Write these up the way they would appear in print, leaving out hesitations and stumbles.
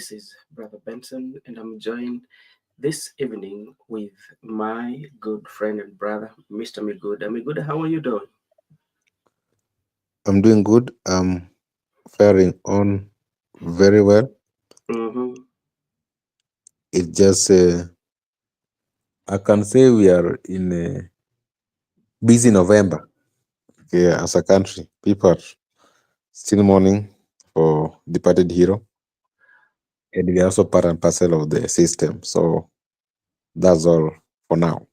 This is Brother Benson, and I'm joined this evening with my good friend and brother, Mr. Miguda. Miguda, how are you doing? I'm doing good. I'm faring on very well. Mm-hmm. It's just, I can say we are in a busy November. Yeah, as a country, people are still mourning for departed hero, and we are also part and parcel of the system. So that's all for now.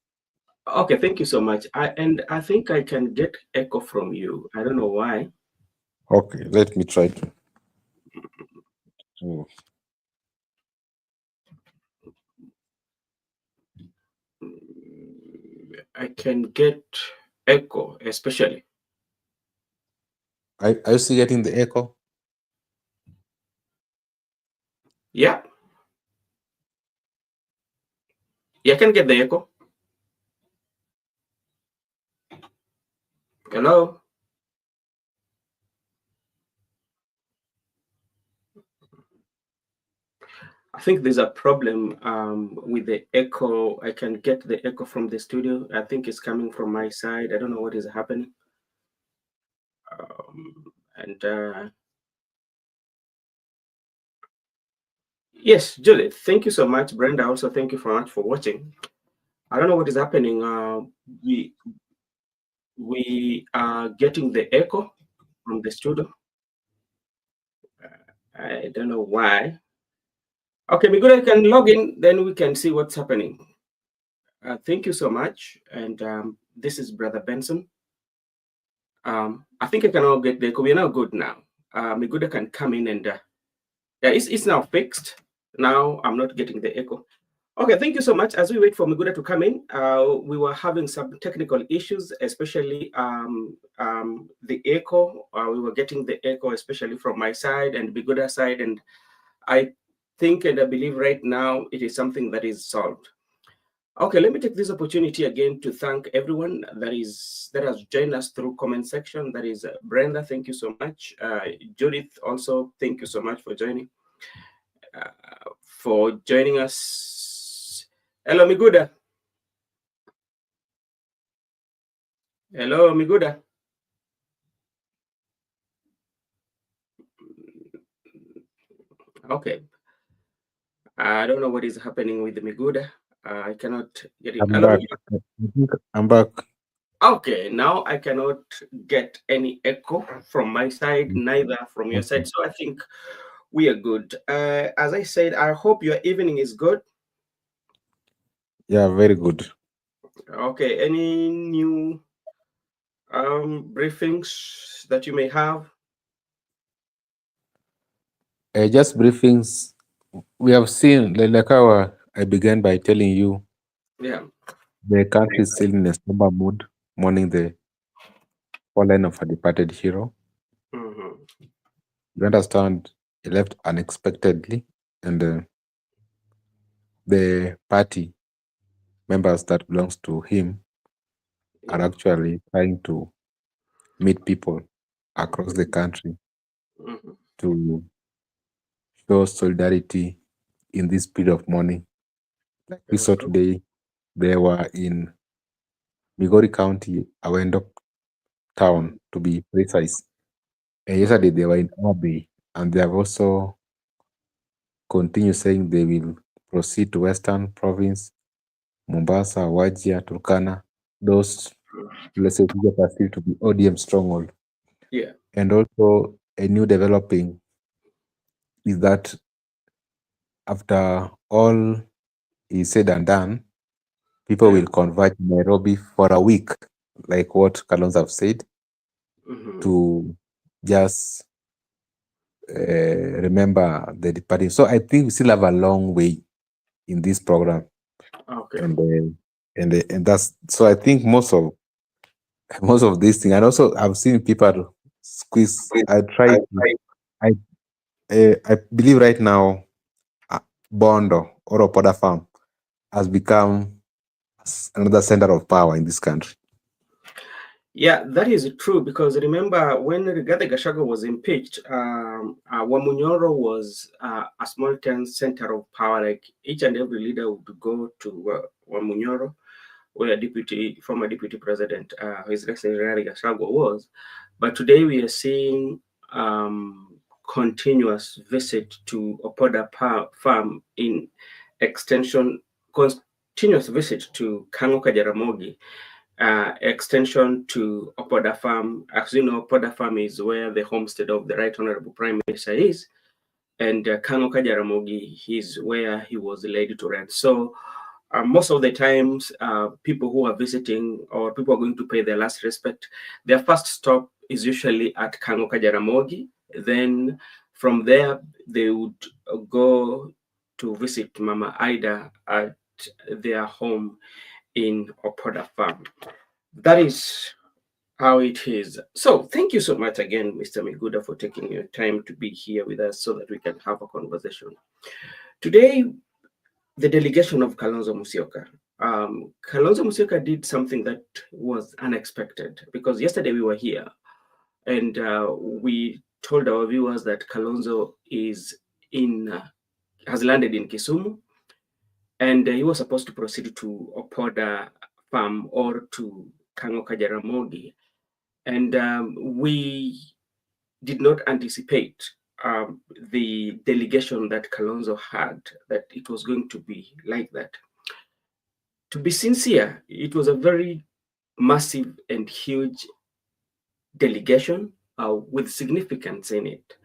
Okay, thank you so much. I think I can get echo from you. I don't know why. Okay, let me try to. Mm. I can get echo, especially. Are you still getting the echo? Yeah, yeah, I can get the echo. Hello. I think there's a problem with the echo. I can get the echo from the studio. I think it's coming from my side. I don't know what is happening. And Yes, Judith, thank you so much. Brenda, also thank you so much for watching. I don't know what is happening. We we are getting the echo from the studio. I don't know why. Okay, Miguel can log in, then we can see what's happening. Thank you so much. And This is Brother Benson. I think I can all get the echo. We're now good now. Miguel can come in and yeah, it's now fixed. Now I'm not getting the echo. Okay, thank you so much. As we wait for Miguda to come in, we were having some technical issues, especially the echo. We were getting the echo, especially from my side and Miguda's side. And I think and I believe right now it is something that is solved. Okay, let me take this opportunity again to thank everyone that has joined us through comment section. That is Brenda, thank you so much. Judith, also thank you so much for joining us. Hello, Miguda. Hello, Miguda. Okay. I don't know what is happening with the Miguda. I cannot get it. I'm Hello, back. Miguda. I think I'm back. Okay, now I cannot get any echo from my side, neither from your Okay. side. So I think we are good. As I said, I hope your evening is good. Yeah, very good. Okay, any new briefings that you may have? Just briefings. We have seen, like how I began by telling you, Yeah. the country is still in a somber mood, mourning the fallen of a departed hero. Mm-hmm. You understand, he left unexpectedly, and the party members that belongs to him are Yeah. actually trying to meet people across the country Mm-hmm. to show solidarity in this period of mourning. Like we saw Mm-hmm. today, they were in Migori County, Awendo town, to be precise. And Mm-hmm. yesterday they were in Abbey, and they have also continued saying they will proceed to Western Province, Mombasa, Wajir, Turkana, those places that are still to be ODM stronghold. Yeah. And also a new developing is that after all is said and done, people Yeah. will converge in Nairobi for a week, like what Kalonzo have said, Mm-hmm. to just remember the departing. So I think we still have a long way in this program, Okay. and and that's so. I think most of these things, and also I've seen people squeeze. I try to. I I believe right now, Bondo or Opoda farm has become another center of power in this country. Yeah, that is true because remember when Rigathi Gachagua was impeached, Wamunyoro was a small town center of power. Like each and every leader would go to Wamunyoro, where former deputy president, His Excellency Rigathi Gachagua was. But today we are seeing continuous visit to Opoda farm in extension, continuous visit to Kangoka Jaramogi, extension to Opoda Farm. As you know, Opoda Farm is where the homestead of the Right Honorable Prime Minister is, and Kangoka Jaramogi is where he was laid to rest. So most of the times, people who are visiting or people are going to pay their last respect, their first stop is usually at Kangoka Jaramogi. Then from there, they would go to visit Mama Ida at their home in Opoda Farm. That is how it is. So thank you so much again, Mr. Miguda, for taking your time to be here with us so that we can have a conversation. Today, the delegation of Kalonzo Musyoka. Kalonzo Musyoka did something that was unexpected because yesterday we were here and we told our viewers that Kalonzo is in has landed in Kisumu, and he was supposed to proceed to Opoda Farm or to Kangoka Jaramogi. And we did not anticipate the delegation that Kalonzo had, that it was going to be like that. To be sincere, it was a very massive and huge delegation with significance in it.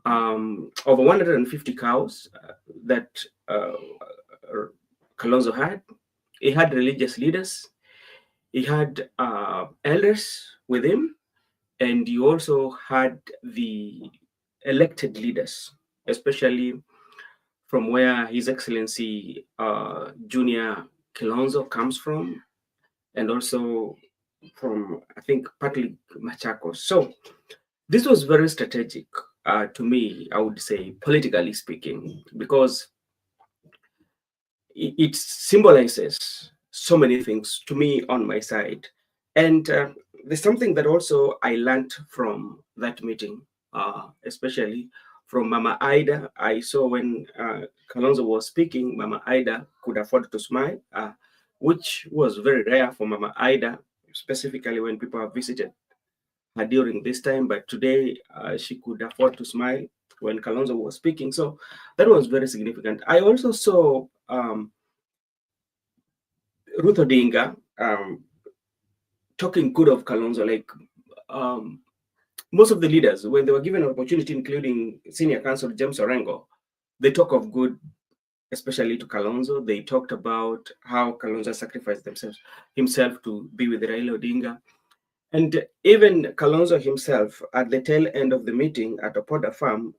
Over 150 cows that Kalonzo had. He had religious leaders. He had elders with him, and he also had the elected leaders, especially from where His Excellency Junior Kalonzo comes from, and also from, I think, partly Machakos. So this was very strategic to me, I would say, politically speaking, because it symbolizes so many things to me on my side. And there's something that also I learned from that meeting, especially from Mama Ida. I saw when Kalonzo was speaking, Mama Ida could afford to smile, which was very rare for Mama Ida, specifically when people have visited her during this time. But today, she could afford to smile when Kalonzo was speaking. So that was very significant. I also saw Ruth Odinga talking good of Kalonzo, like most of the leaders, when they were given an opportunity, including Senior Counsel James Orengo, they talk of good, especially to Kalonzo. They talked about how Kalonzo sacrificed himself to be with Raila Odinga. And even Kalonzo himself, at the tail end of the meeting at Opoda Farm,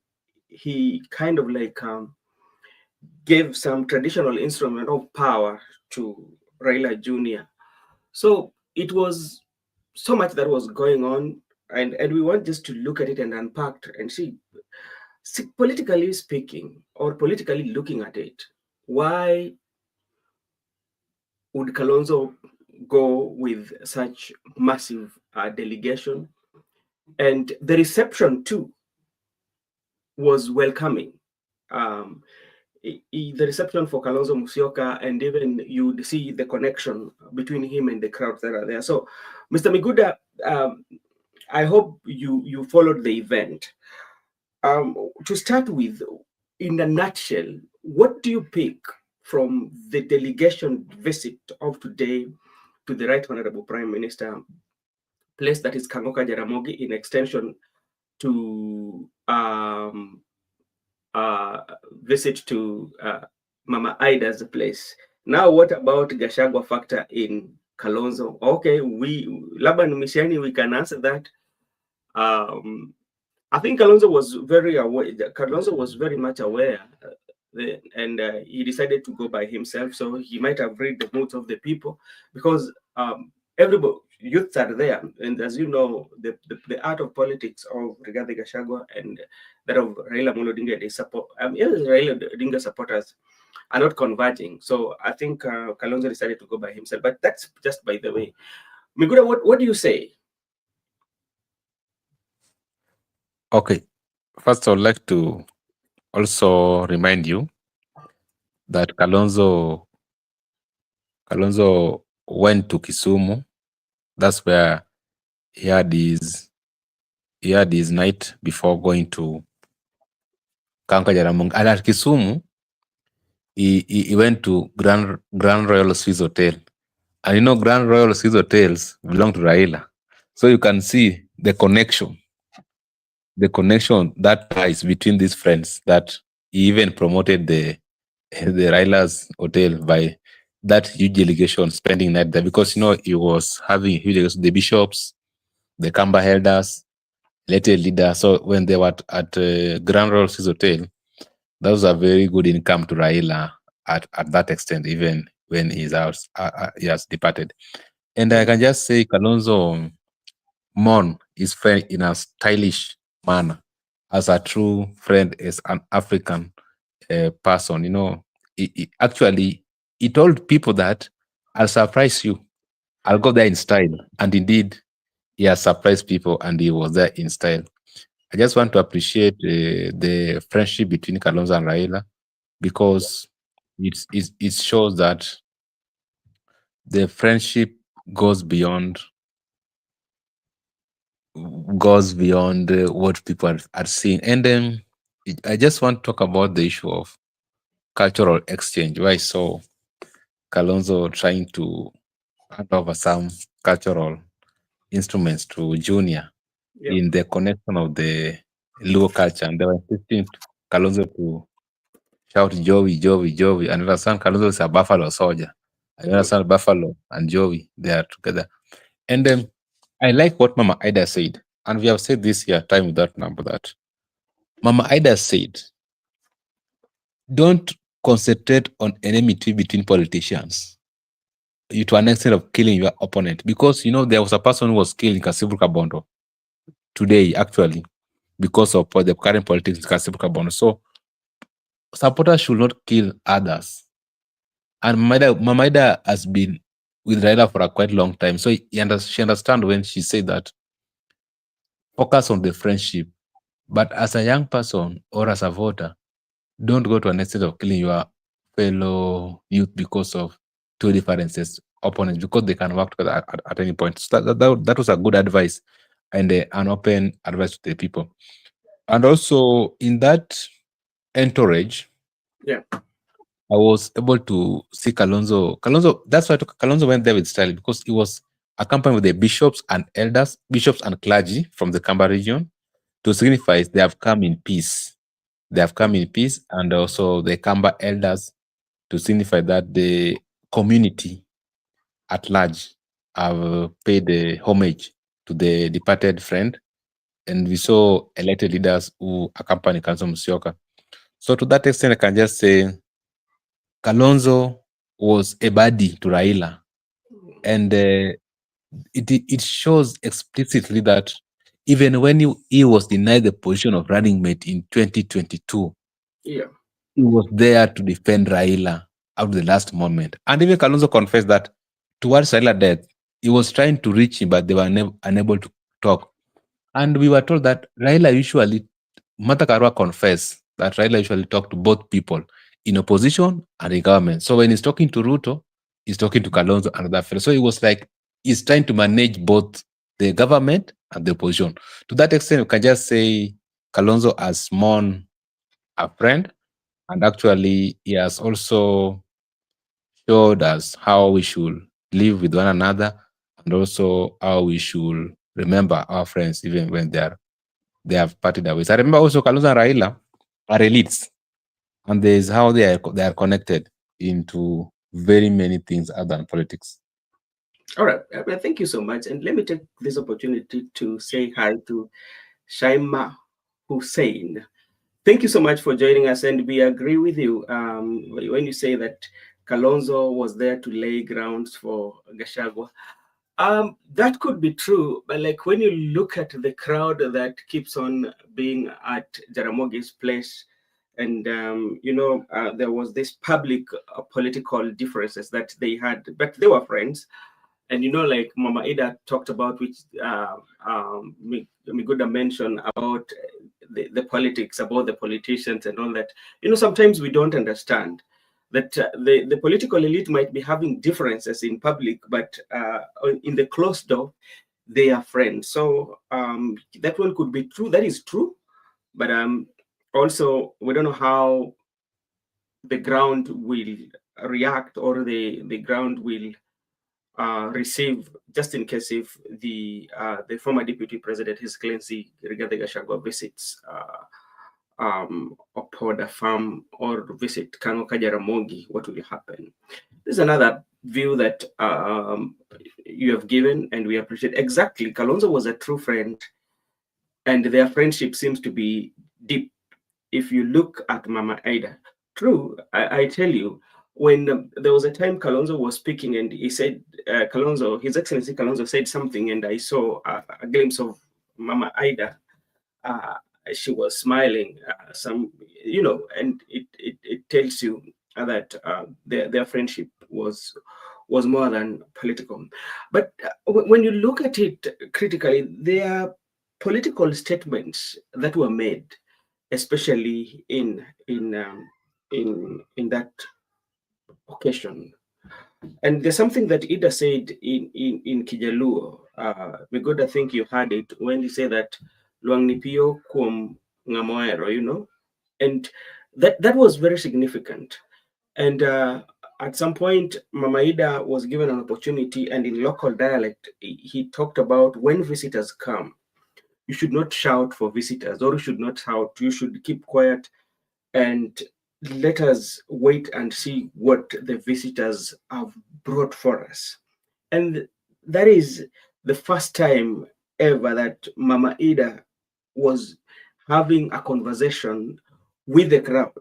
he kind of like gave some traditional instrument of power to Raila Jr. So it was so much that was going on, and we want just to look at it and unpack and see, politically speaking, or politically looking at it, why would Kalonzo go with such massive delegation? And the reception too was welcoming. Um, the reception for Kalonzo Musyoka, and even you'd see the connection between him and the crowds that are there. So, Mr. Miguda, I hope you followed the event. To start with, in a nutshell, what do you pick from the delegation visit of today to the Right Honorable Prime Minister, place that is Kangoka Jaramogi, in extension to visit to Mama Ida's place? Now, what about Gachagua factor in Kalonzo? Okay, Laban Mishani, we can answer that. I think Kalonzo was very aware. Kalonzo was very much aware, and he decided to go by himself. So he might have read the moods of the people, because everybody, youths are there, and as you know, the art of politics of Rigathi Gachagua and that of Raila Odinga, they support. Raila Odinga supporters are not converging. So I think Kalonzo decided to go by himself. But that's just by the way. Miguel, what do you say? Okay. First, I would like to also remind you that Kalonzo went to Kisumu. That's where he had his night before going to Kanka Jaramogi. And at Kisumu, he went to Grand Royal Swiss Hotel. And you know, Grand Royal Swiss Hotels belong to Raila. So you can see the connection that ties between these friends, that he even promoted the Raila's hotel by that huge delegation spending night there, because you know he was having huge delegation, the bishops, the Kamba elders, later leaders. So when they were at Grand Royal Swiss Hotel, that was a very good income to Raila at that extent, even when he has departed. And I can just say Kalonzo mourn his friend in a stylish manner, as a true friend, as an African person. You know, actually he told people that I'll surprise you. I'll go there in style, and indeed he has surprised people, and he was there in style. I just want to appreciate the friendship between Kalonzo and Raila, because it shows that the friendship goes beyond what people are seeing. And then I just want to talk about the issue of cultural exchange, where I saw Kalonzo trying to hand over some cultural instruments to Junior Yeah. in the connection of the Luo culture. And they were insisting Kalonzo to shout Joey, Joey, Joey. And understand Kalonzo is a Buffalo soldier. I understand Buffalo and Joey, they are together. And then I like what Mama Ida said. And we have said this here time without number, that Mama Ida said, don't concentrate on enmity between politicians you to an extent of killing your opponent. Because you know there was a person who was killed in Kasibuka Bondo today, actually, because of the current politics in Kasibuka Bondo. So supporters should not kill others. And Mama Ida has been with Raila for a quite long time. So she understands when she said that focus on the friendship. But as a young person or as a voter, don't go to an extent of killing your fellow youth because of two differences, opponents, because they can work together at any point. So that was a good advice, and an open advice to the people. And also in that entourage, Yeah. I was able to see Kalonzo. That's why Kalonzo went there with style, because he was accompanied with the bishops and elders, bishops and clergy from the Kamba region, to signify they have come in peace. They have come in peace, and also the Kamba elders to signify that the community at large have paid homage to the departed friend. And we saw elected leaders who accompany Kalonzo Musyoka. So to that extent, I can just say Kalonzo was a buddy to Raila, and it shows explicitly that even when he was denied the position of running mate in 2022, Yeah. he was there to defend Raila up to the last moment. And even Kalonzo confessed that towards Raila death, he was trying to reach him, but they were unable to talk. And we were told that Martha Karua confessed that Raila usually talked to both people in opposition and in government. So when he's talking to Ruto, he's talking to Kalonzo and that fellow. So it was like he's trying to manage both the government and the opposition. To that extent, we can just say Kalonzo has mourned a friend, and actually he has also showed us how we should live with one another, and also how we should remember our friends even when they have parted away. So I remember also Kalonzo and Raila are elites, and there's how they are connected into very many things other than politics. All right. Well, thank you so much. And let me take this opportunity to say hi to Shaima Hussein. Thank you so much for joining us. And we agree with you when you say that Kalonzo was there to lay grounds for Gashagwa. That could be true, but like when you look at the crowd that keeps on being at Jaramogi's place, and there was this public political differences that they had, but they were friends. And like Mama Ida talked about, which Miguda mentioned about the politics, about the politicians and all that. Sometimes we don't understand that the political elite might be having differences in public, but in the closed door, they are friends. So that one could be true. That is true. But also, we don't know how the ground will react, or the ground will receive, just in case if the former deputy president, His Excellency Rigathi Gachagua, visits Opoda farm or visit Kano Kajaramogi, what will happen? This is another view that you have given, and we appreciate. Exactly, Kalonzo was a true friend, and their friendship seems to be deep. If you look at Mama Ida, true, I tell you, when there was a time Kalonzo was speaking, and he said, Kalonzo, His Excellency Kalonzo said something, and I saw a glimpse of Mama Ida. Uh, she was smiling, and it tells you that their friendship was more than political. But when you look at it critically, there are political statements that were made, especially in that occasion. And there's something that Ida said in Kijaluo. Migod, I think you heard it when he said that Luang Nipio kum ngamoero, and that was very significant. And at some point, Mama Ida was given an opportunity, and in local dialect, he talked about when visitors come, you should not shout for visitors, or you should not shout. You should keep quiet and let us wait and see what the visitors have brought for us. And that is the first time ever that Mama Ida was having a conversation with the crowd,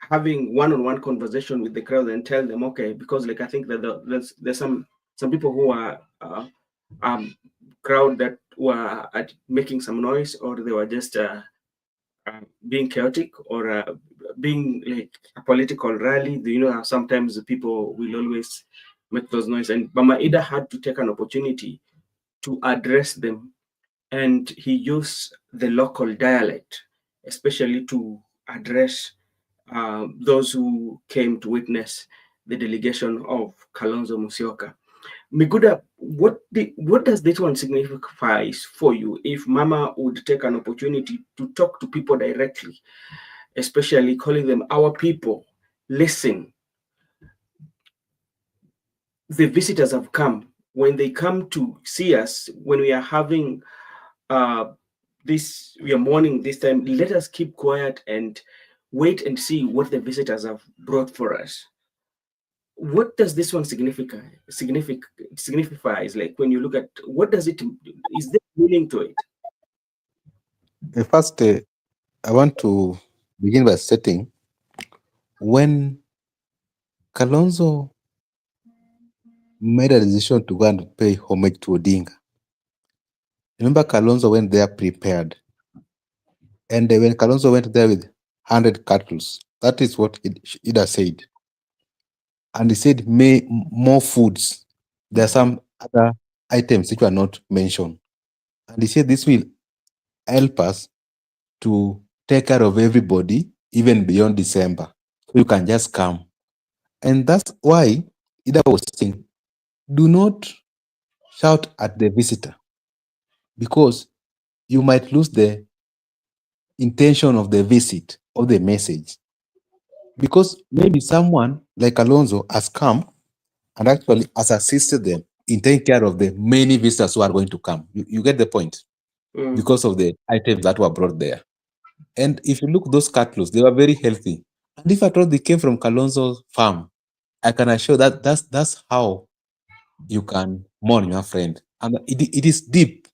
having one-on-one conversation with the crowd, and tell them, okay, because like I think that there's some people who are um crowd that were making some noise, or they were just being chaotic, or being like a political rally. How sometimes the people will always make those noise, and Mama Ida had to take an opportunity to address them, and he used the local dialect, especially to address those who came to witness the delegation of Kalonzo Musyoka. Miguda, what does this one signify for you if Mama would take an opportunity to talk to people directly, especially calling them our people? Listen, the visitors have come. When they come to see us, when we are having we are mourning this time, let us keep quiet and wait and see what the visitors have brought for us. What does this one signifies, like when you look at what does it, is there meaning to it? First, I want to begin by stating when Kalonzo made a decision to go and pay homage to Odinga. Remember, Kalonzo went there prepared. And when Kalonzo went there with 100 cattle, that is what Ida said. And he said, more foods. There are some other items which were not mentioned. And he said, this will help us to take care of everybody, even beyond December. So you can just come. And that's why Ida was saying, do not shout at the visitor, because you might lose the intention of the visit or the message. Because maybe someone like Alonzo has come and actually has assisted them in taking care of the many visitors who are going to come. You get the point? Because of the items that were brought there. And if you look those cattle, they were very healthy. And if at all they came from Kalonzo's farm, I can assure that that's how you can mourn your friend. And it is deep.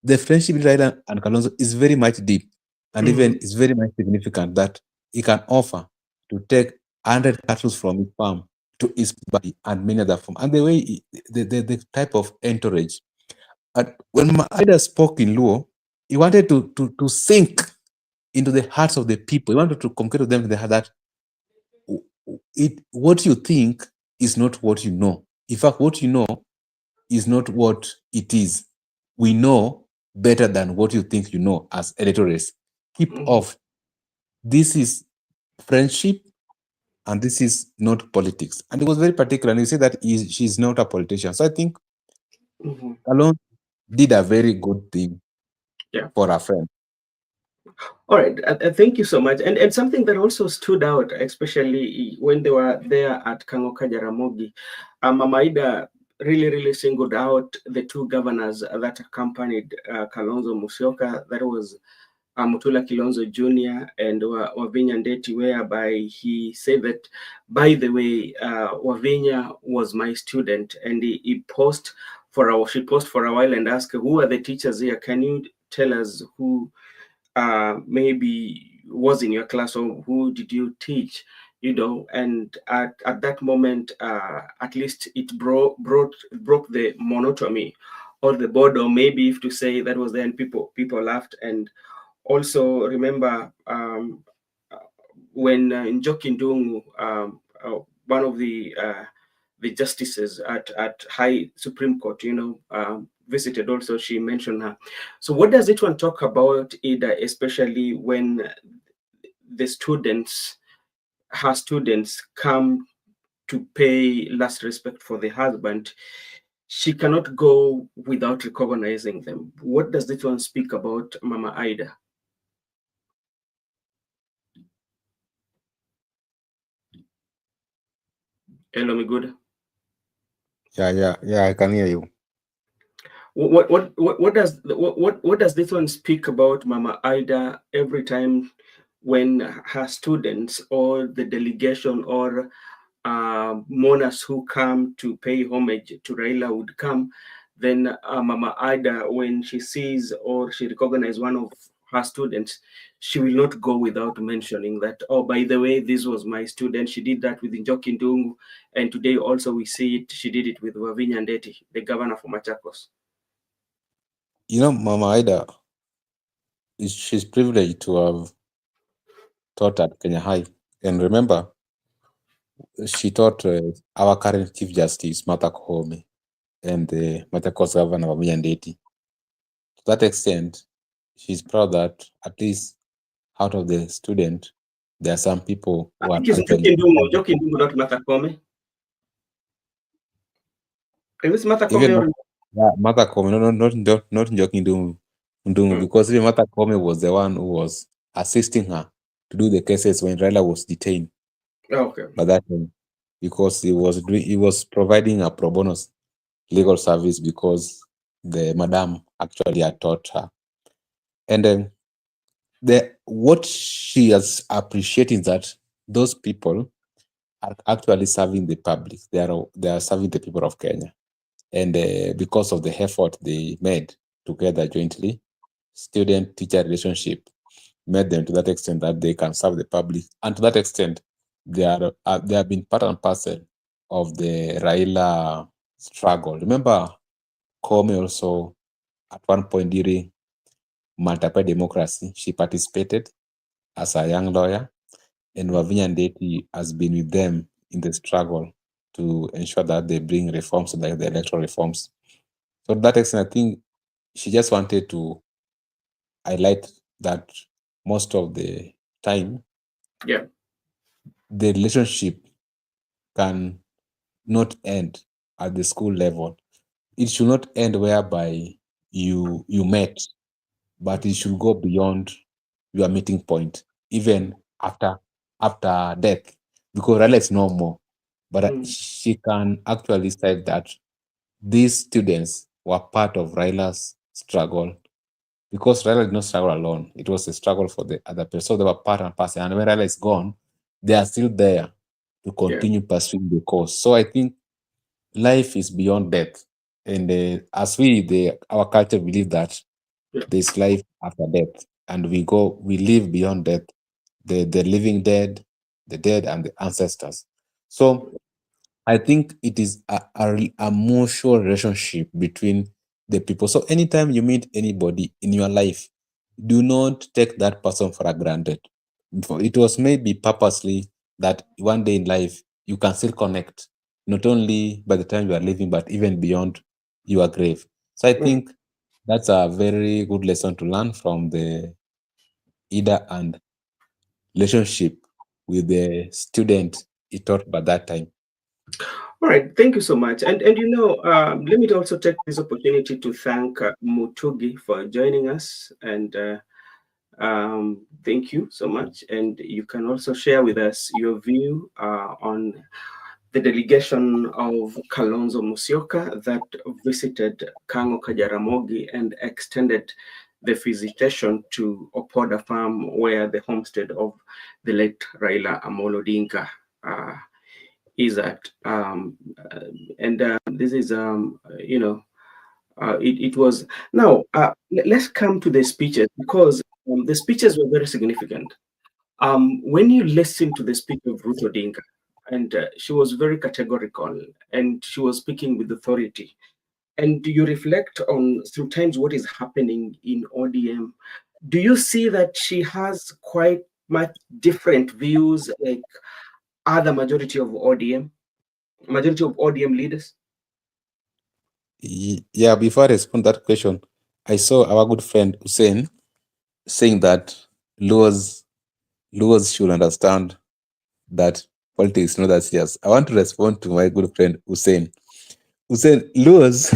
The friendship between Raila and Kalonzo is very much deep, and even is very much significant that he can offer to take 100 cattle from his farm to his body and many other farms. And the way the type of entourage. And when Maida spoke in Luo, he wanted to sink into the hearts of the people. He wanted to communicate to them in the heart that what you think is not what you know. In fact, what you know is not what it is. We know better than what you think you know as electors. Keep Mhm. off. This is friendship and this is not politics. And it was very particular. And you say that she's not a politician. So I think Mhm. Kalonzo did a very good thing Yeah. for a friend. All right. Thank you so much. And something that also stood out, especially when they were there at Kangoka Jaramogi, Mama Ida really singled out the two governors that accompanied Kalonzo Musyoka. That was Mutula Kilonzo Jr. and Wavinya Ndeti, whereby he said that, by the way, Wavinya was my student, and she paused for a while and asked, "Who are the teachers here? Can you tell us who maybe was in your class, or who did you teach?" And at that moment, at least it broke the monotony or the boredom, maybe, if to say that was there, and people laughed. And also remember, uh, when Njoki Ndung'u, one of the justices at High Supreme Court, visited also, she mentioned her. So what does it one talk about, Ida, especially when the students, her students, come to pay last respect for the husband? She cannot go without recognizing them. What does this one speak about, Mama Ida? Hello, me good. Yeah, I can hear you. What does this one speak about, Mama Ida, every time when her students or the delegation or mourners who come to pay homage to Raila would come? Then Mama Ida, when she sees or she recognizes one of her students, she will not go without mentioning that, oh, by the way, this was my student. She did that with Njoki Ndung'u, and today also we see it. She did it with Wavinya Ndeti, the governor for Machakos. Mama Ida, she's privileged to have taught at Kenya High. And remember, she taught our current Chief Justice, Martha Koome, and the Machakos Governor, Wavinya Ndeti. To that extent, she's proud that at least out of the student, there are some people I who are think it's actually Njoki Ndung'u, not Martha Koome. Is this Martha even Koome or? Martha Koome, not Njoki Ndung'u, Hmm. because even Martha Koome was the one who was assisting her to do the cases when Raila was detained Okay. by that time, because he was providing a pro bono legal service because the madam actually had taught her. And then what she is appreciating that those people are actually serving the public. They are serving the people of Kenya. And because of the effort they made together jointly, student-teacher relationship made them to that extent that they can serve the public. And to that extent, they have been part and parcel of the Raila struggle. Remember, Kome also, at one point during multiple democracy, she participated as a young lawyer, and Wavinya Ndeti has been with them in the struggle to ensure that they bring reforms, like the electoral reforms. So to that extent, I think she just wanted to highlight that most of the time, Yeah. the relationship can not end at the school level. It should not end whereby you met, but it should go beyond your meeting point, even after death, because Raila is no more. But Mm. she can actually say that these students were part of Raila's struggle, because Raila did not struggle alone. It was a struggle for the other people. So they were part and parcel. And when Raila is gone, they are still there to Yeah. continue pursuing the cause. So I think life is beyond death. And as our culture believe that Yeah. there's life after death, and we live beyond death, the living dead, the dead, and the ancestors. So I think it is a mutual relationship between the people. So anytime you meet anybody in your life, do not take that person for granted. It was maybe purposely that one day in life you can still connect. not only by the time you are living, but even beyond your grave. So I Mm. think that's a very good lesson to learn from the Ida and relationship with the student he taught by that time. All right, thank you so much. And let me also take this opportunity to thank Mutugi for joining us. And thank you so much. And you can also share with us your view on the delegation of Kalonzo Musyoka that visited Kango Kajaramogi and extended the visitation to Opoda Farm, where the homestead of the late Raila Amolo Odinga uh, is at. And this is, it was. Now, let's come to the speeches, because the speeches were very significant. When you listen to the speech of Ruth Odinga, and she was very categorical, and she was speaking with authority, and you reflect on sometimes what is happening in ODM, do you see that she has quite much different views like other majority of ODM leaders? Yeah, before I respond that question, I saw our good friend Hussein saying that Luos Luos should understand that politics is not that serious. I want to respond to my good friend Hussein. Hussein, Luos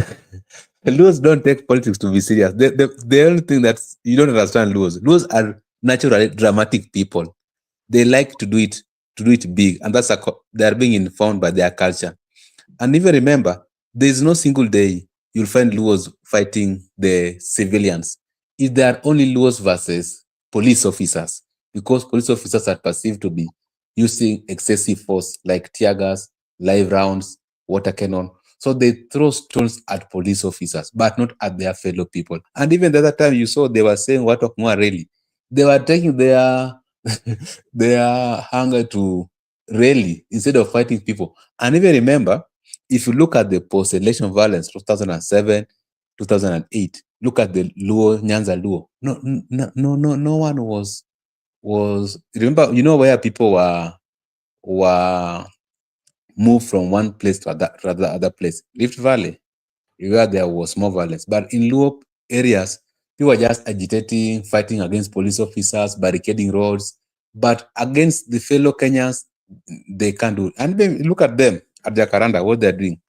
Luos don't take politics to be serious. The only thing that you don't understand, Luos are naturally dramatic people. They like to do it big, and they are being informed by their culture. And even remember, there is no single day you'll find Luos fighting the civilians. If there are only Luos versus police officers, because police officers are perceived to be using excessive force like tear gas, live rounds, water cannon. So they throw stones at police officers, but not at their fellow people. And even the other time you saw they were saying what of more really. They were taking their their hunger to rally instead of fighting people. And even remember, if you look at the post-election violence, 2007, 2008, look at the Luo, Nyanza Luo. No one was. Remember, you know where people were moved from one place to the other place, Rift Valley, where there was more violence. But in Luo areas, people were just agitating, fighting against police officers, barricading roads. But against the fellow Kenyans, they can't do it. And then look at them at their Karanda, what they're doing.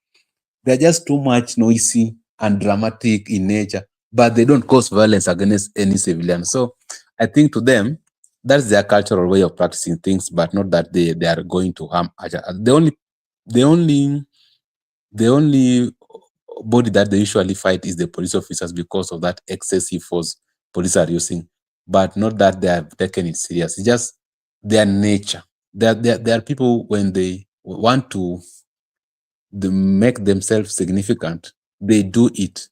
They're just too much noisy and dramatic in nature, but they don't cause violence against any civilian. So I think to them, that's their cultural way of practicing things, but not that they are going to harm. The only the only body that they usually fight is the police officers because of that excessive force police are using, but not that they have taken it serious. It's just their nature. There are people when they want to they make themselves significant, they do it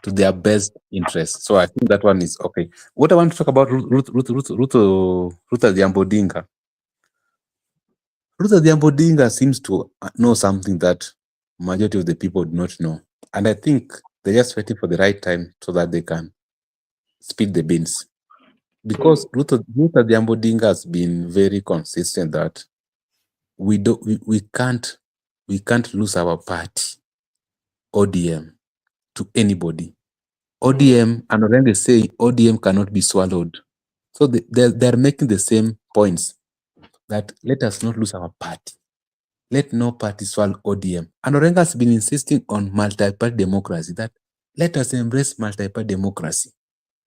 to their best interest. So I think that one is okay. What I want to talk about Ruth Adhiambo Odinga. Ruth Adhiambo Odinga seems to know something that majority of the people do not know. And I think they're just waiting for the right time so that they can speed the beans. Because Ruth Adhiambo Odinga has been very consistent that we can't lose our party, ODM, to anybody. ODM, and when they say ODM cannot be swallowed. So they're making the same points that let us not lose our party. Let no party swallow ODM. And Orenga has been insisting on multi-party democracy, that let us embrace multi-party democracy.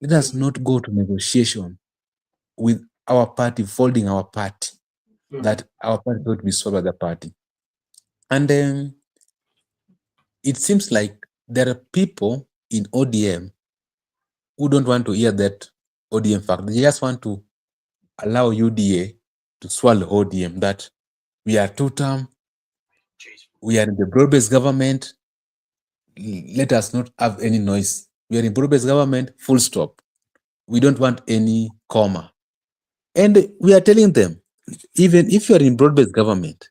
Let us not go to negotiation with our party, folding our party, that our party will be swallowed by the party. And then it seems like there are people in ODM who don't want to hear that ODM fact. They just want to allow UDA to swallow ODM, that we are two-term, we are in the broad-based government, let us not have any noise. We are in broad-based government, full stop. We don't want any comma. And we are telling them, even if you are in broad-based government,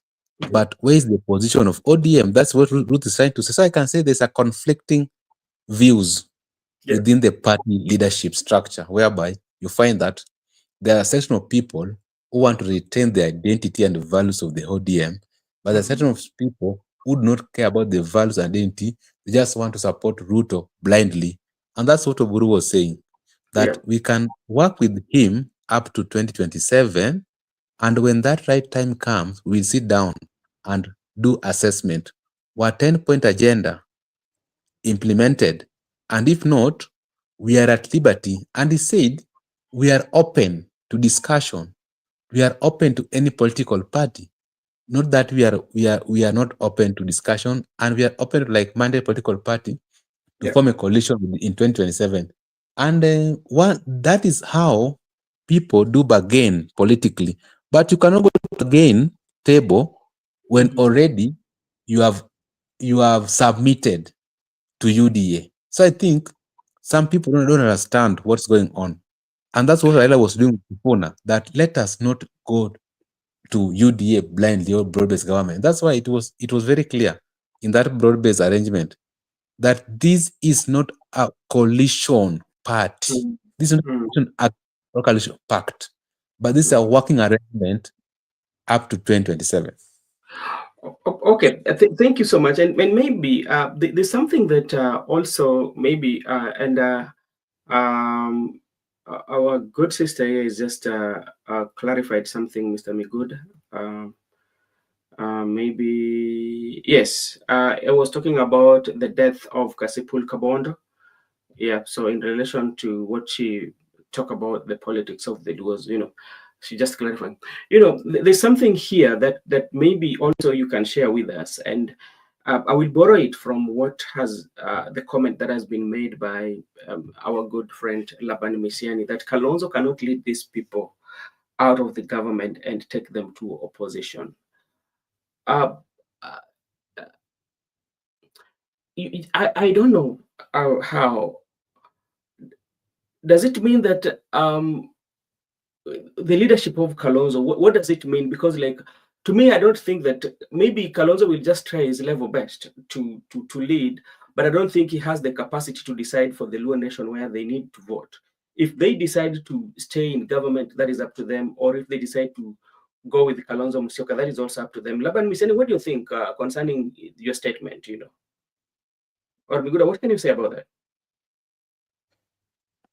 but where is the position of ODM? That's what Ruth is trying to say. So I can say there's a conflicting views within the party leadership structure, whereby you find that there are a section of people who want to retain the identity and the values of the ODM, but there are a section of people who do not care about the values and identity. They just want to support Ruto blindly. And that's what Oburu was saying, Yeah. that we can work with him up to 2027. And when that right time comes, we'll sit down and do assessment. Were 10-point agenda implemented? And if not, we are at liberty. And he said, we are open to discussion. We are open to any political party. Not that we are not open to discussion, and we are open to like-minded political party to Yeah. form a coalition in 2027. And that is how people do bargain politically. But you cannot go to bargain table when Mhm. already you have submitted to UDA. So I think some people don't understand what's going on. And that's what Raila was doing with Puna, that let us not go to UDA blindly or broad-based government. That's why it was very clear in that broad-based arrangement that this is not a coalition party. Mm. This is not a Mm. coalition act or coalition pact, but this is a Mm. working arrangement up to 2027. Okay, thank you so much. And maybe there's something that also maybe um, our good sister here is just clarified something, Mr. Migud. Maybe yes. I was talking about the death of Kasipul Kabondo. Yeah, so in relation to what she talked about the politics of it was, she just clarifying. There's something here that maybe also you can share with us, and I will borrow it from what has the comment that has been made by our good friend Laban Misiani, that Kalonzo cannot lead these people out of the government and take them to opposition. Uh, uh, I don't know how. Does it mean that the leadership of Kalonzo, what does it mean? Because, like, to me, I don't think that maybe Kalonzo will just try his level best to lead, but I don't think he has the capacity to decide for the Luo nation where they need to vote. If they decide to stay in government, that is up to them, or if they decide to go with Kalonzo Musyoka, that is also up to them. Laban Miseni, what do you think concerning your statement? Or Miguda, what can you say about that?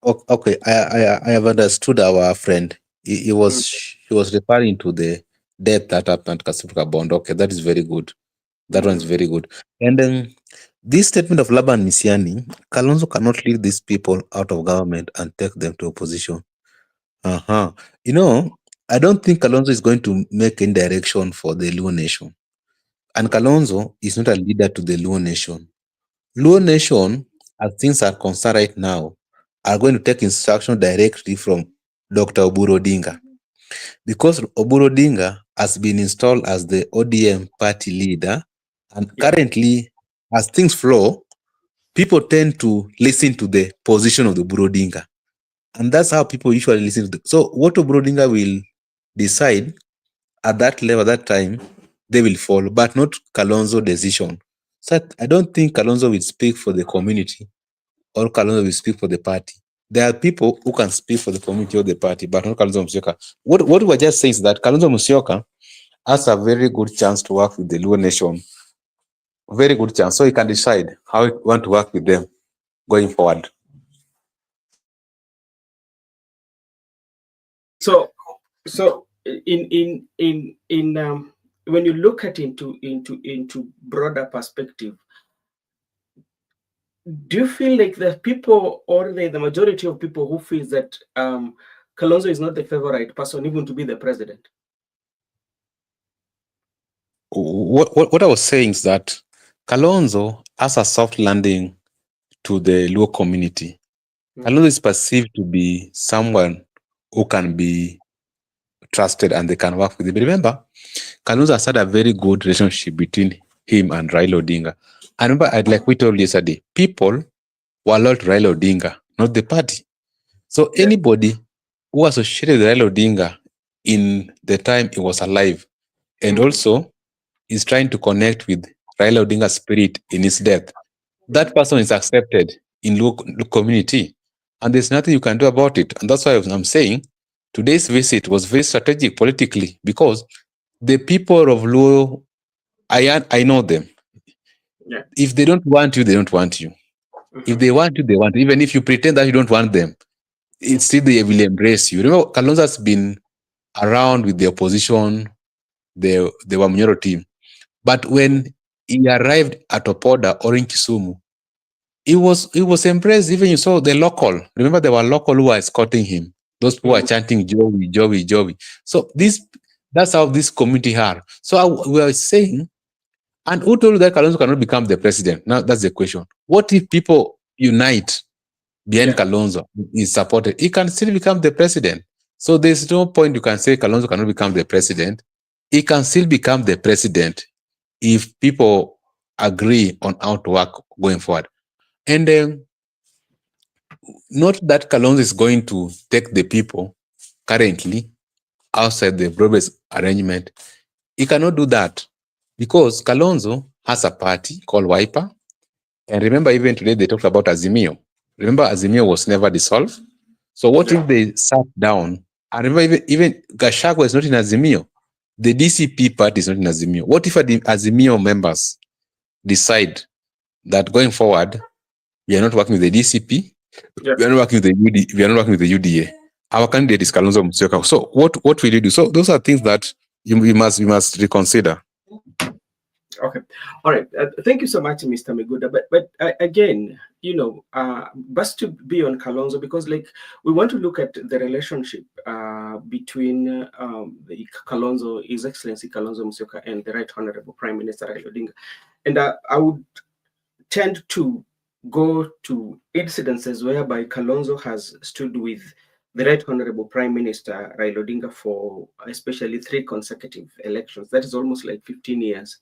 Okay, I have understood our friend. Mm, He was referring to the death that happened to Kasipuka Bondo. Okay, that is very good. That one is mm, very good. And then this statement of Laban Misiani, Kalonzo cannot lead these people out of government and take them to opposition. Uh-huh. You know, I don't think Kalonzo is going to make any direction for the Luo nation. And Kalonzo is not a leader to the Luo nation. Luo nation, as things are concerned right now, are going to take instruction directly from Dr. Oburu Odinga. Because Oburu Odinga has been installed as the ODM party leader, and yeah. currently, as things flow, people tend to listen to the position of the Oburu Odinga. And that's how people usually listen to so what Oburu Odinga will decide at that level, that time, they will follow, but not Kalonzo decision. So I don't think Kalonzo will speak for the community or Kalonzo will speak for the party. There are people who can speak for the community or the party, but not Kalonzo Musyoka. What we were just saying is that Kalonzo Musyoka has a very good chance to work with the Luo nation. Very good chance. So he can decide how he want to work with them going forward. So, so in when you look at into broader perspective, do you feel like the people or the majority of people who feel that Kalonzo is not the favorite person even to be the president? What I was saying is that Kalonzo has a soft landing to the Luo community. Mm, Kalonzo is perceived to be someone who can be trusted and they can work with him. But remember, Kalonzo has had a very good relationship between him and Raila Odinga. I remember, like we told you yesterday, people were loyal to Raila Odinga, not the party. So yeah. anybody who associated with Raila Odinga in the time he was alive and Mm, also is trying to connect with Raila Odinga's spirit in his death, that mm, person is accepted in local community. And there's nothing you can do about it. And that's why I'm saying today's visit was very strategic politically because the people of Luo, I know them. Yeah. If they don't want you, they don't want you. If Mhm. they want you, they want you. Even if you pretend that you don't want them, it's still they will embrace you. Remember, Kalonzo has been around with the opposition, the Wamunyoro team. But when he arrived at Opoda or in Kisumu, he was embraced. Even you saw the local. Remember, there were local who were escorting him. Those who were Mhm. chanting Joey, Joey, Joey. So that's how this community are. So we are saying, and who told you that Kalonzo cannot become the president? Now that's the question. What if people unite behind Yeah. Kalonzo is supported? He can still become the president. So there's no point you can say Kalonzo cannot become the president. He can still become the president if people agree on how to work going forward. And not that Kalonzo is going to take the people currently outside the broad-based arrangement. He cannot do that because Kalonzo has a party called Wiper. And remember, even today they talked about Azimio. Remember, Azimio was never dissolved. So what Yeah. if they sat down? And remember, even Gachagua is not in Azimio. The DCP party is not in Azimio. What if the Azimio members decide that going forward, we are not working with the DCP, Yeah. we are not working with the we are not working with the UDA. Our candidate is Kalonzo Musyoka. So what will you do? So those are things that we must reconsider. Okay. All right. Thank you so much, Mr. Miguda. But again, best to be on Kalonzo, because like we want to look at the relationship between the Kalonzo, His Excellency Kalonzo Musyoka, and the Right Honorable Prime Minister Raila Odinga. And I would tend to go to incidences whereby Kalonzo has stood with the Right Honorable Prime Minister Raila Odinga for especially 3 consecutive elections. That is almost like 15 years.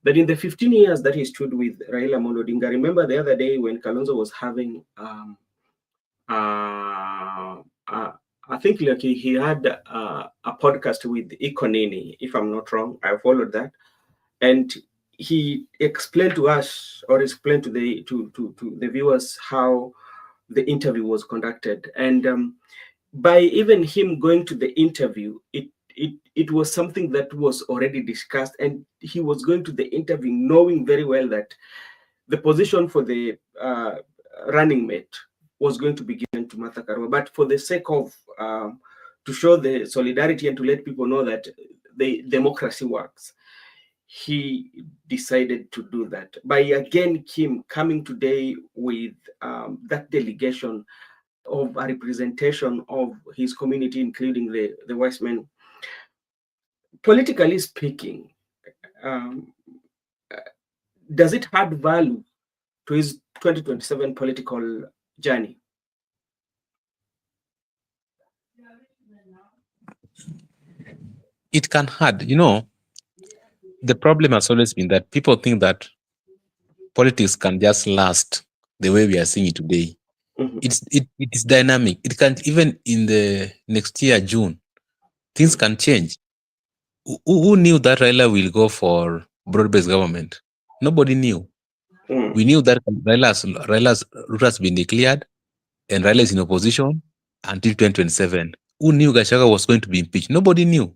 But in the 15 years that he stood with Raila Amolo Odinga, remember the other day when Kalonzo was having, I think like he had a podcast with Ikonini, if I'm not wrong. I followed that, and he explained to us, or explained to the viewers, how the interview was conducted. And by even him going to the interview, it was something that was already discussed, and he was going to the interview knowing very well that the position for the running mate was going to be given to Martha Karua. But for the sake of to show the solidarity and to let people know that the democracy works, he decided to do that. By again Kim coming today with that delegation of a representation of his community, including the wise men. Politically speaking, um, does it add value to his 2027 political journey? It can hurt. The problem has always been that people think that politics can just last the way we are seeing it today. Mhm. It is dynamic. It can, even in the next year, June, things can change. Who knew that Raila will go for broad-based government? Nobody knew. Mm. We knew that Raila's route has been declared and Raila is in opposition until 2027. Who knew Gachagua was going to be impeached? Nobody knew.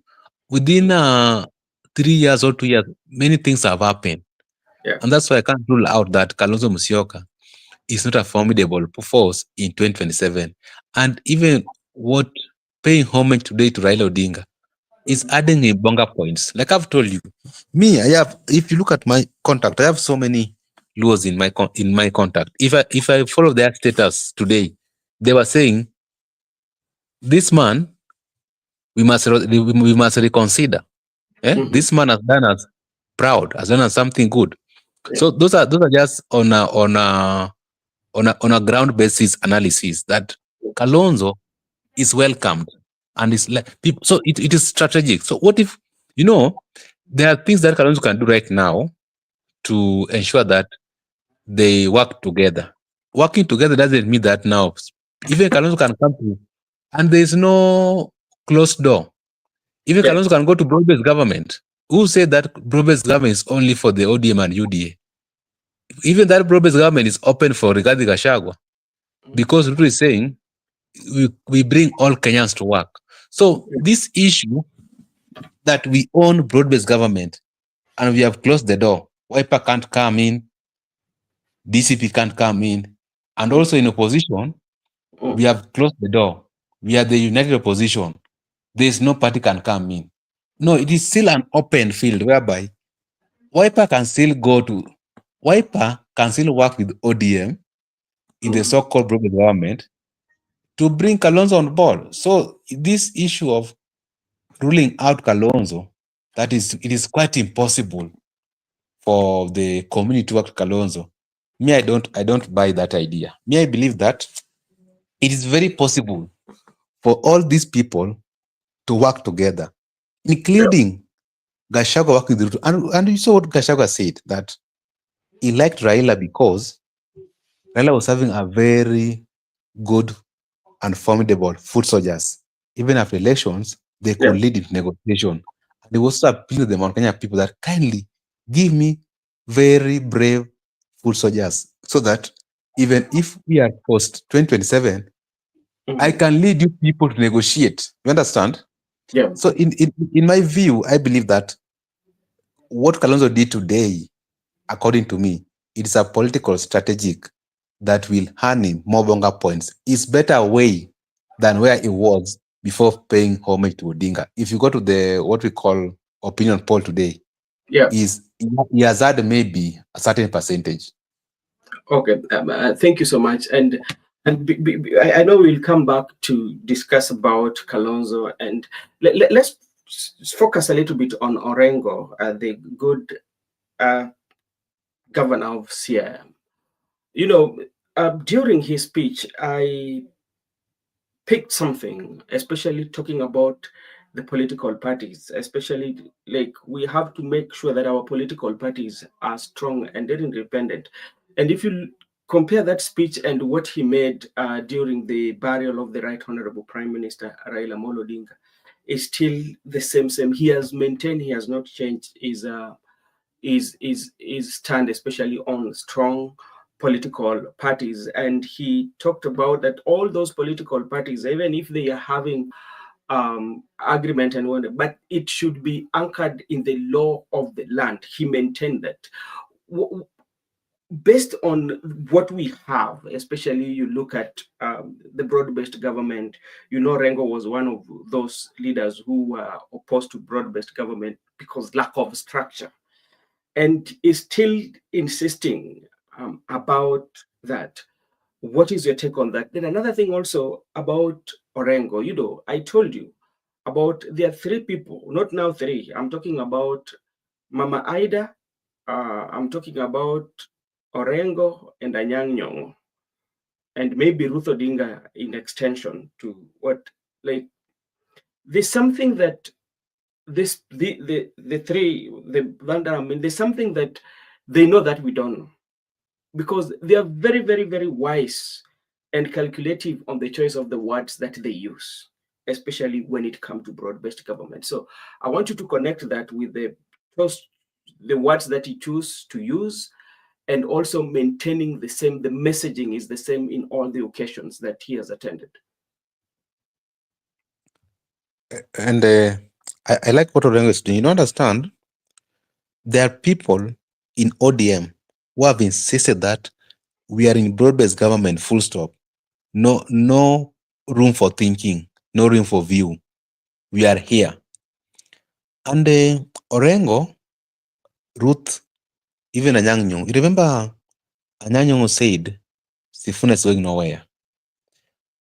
Within 3 years or 2 years, many things have happened. Yeah. And that's why I can't rule out that Kalonzo Musyoka is not a formidable force in 2027. And even what paying homage today to Raila Odinga is Mhm. adding a bonga points. Like I've told you, me, if you look at my contact, I have so many laws in my contact. If I follow their status today, they were saying, this man, we must reconsider. Mhm. This man has done us proud, has done us something good. Yeah. So those are just on a ground basis analysis that Kalonzo is welcomed and is like people. So it is strategic. So what if there are things that Kalonzo can do right now to ensure that they work together. Working together doesn't mean that now even Kalonzo can come to, and there is no closed door. Even Yeah. Kalonzo can go to broad-based government. Who said that broad-based government is only for the ODM and UDA? Even that broad-based government is open for Rigathi Gachagua, Mhm. because Ruto is saying we bring all Kenyans to work. So Yeah. this issue that we own broad-based government and we have closed the door, Wiper can't come in, DCP can't come in. And also in opposition, we have closed the door. We are the united opposition. There is no party can come in. No, it is still an open field whereby Wiper can still go to Wiper can still work with ODM in the so-called broken government to bring Kalonzo on board. So this issue of ruling out Kalonzo, it is quite impossible for the community to work with Kalonzo. Me, I don't buy that idea. Me, I believe that it is very possible for all these people to work together, including Gachagua working with Ruto. And you saw what Gachagua said, that he liked Raila because Raila was having a very good and formidable foot soldiers. Even after elections, they Yeah, could lead in negotiation. And they also appeal to the Mount Kenya people that kindly give me very brave foot soldiers so that even if we are post 2027, I can lead you people to negotiate. You understand? yeah, So in my view, I believe that what Kalonzo did today, according to me, it is a political strategic that will earn him more bonga points. It's better way than where he was before paying homage to Odinga. If you go to the what we call opinion poll today, yeah. is he has had maybe a certain percentage. Okay, thank you so much. I know we'll come back to discuss about Kalonzo, and let's focus a little bit on Orengo, the good uh, governor of Sierra. You know, during his speech, I picked something, especially talking about the political parties, especially like we have to make sure that our political parties are strong and they're independent. And if you compare that speech and what he made during the burial of the Right Honorable Prime Minister Raila Molo Odinga, is still the same. He has maintained, he has not changed his stand, especially on strong political parties. And he talked about that all those political parties, even if they are having agreement and whatever, but it should be anchored in the law of the land. He maintained that. Based on what we have, especially you look at the broad-based government, Rengo was one of those leaders who were opposed to broad-based government because lack of structure, and is still insisting about that. What is your take on that? Then another thing also about Orengo, I told you about there are three people, not now three. I'm talking about Mama Ida, I'm talking about Orengo and Anyang Nyong'o, and maybe Ruth Odinga in extension to what, like, there's something that the three, I mean, there's something that they know that we don't know, because they are very, very, very wise and calculative on the choice of the words that they use, especially when it comes to broad-based government. So I want you to connect that with the words that he choose to use, and also maintaining the messaging is the same in all the occasions that he has attended. And I like what Orengo is doing. You understand? There are people in ODM who have insisted that we are in broad-based government, full stop. No room for thinking, no room for view. We are here. And Orengo, Ruth, even Anyang Nyong'o. You remember Anyang Nyong'o said, Sifuna is going nowhere.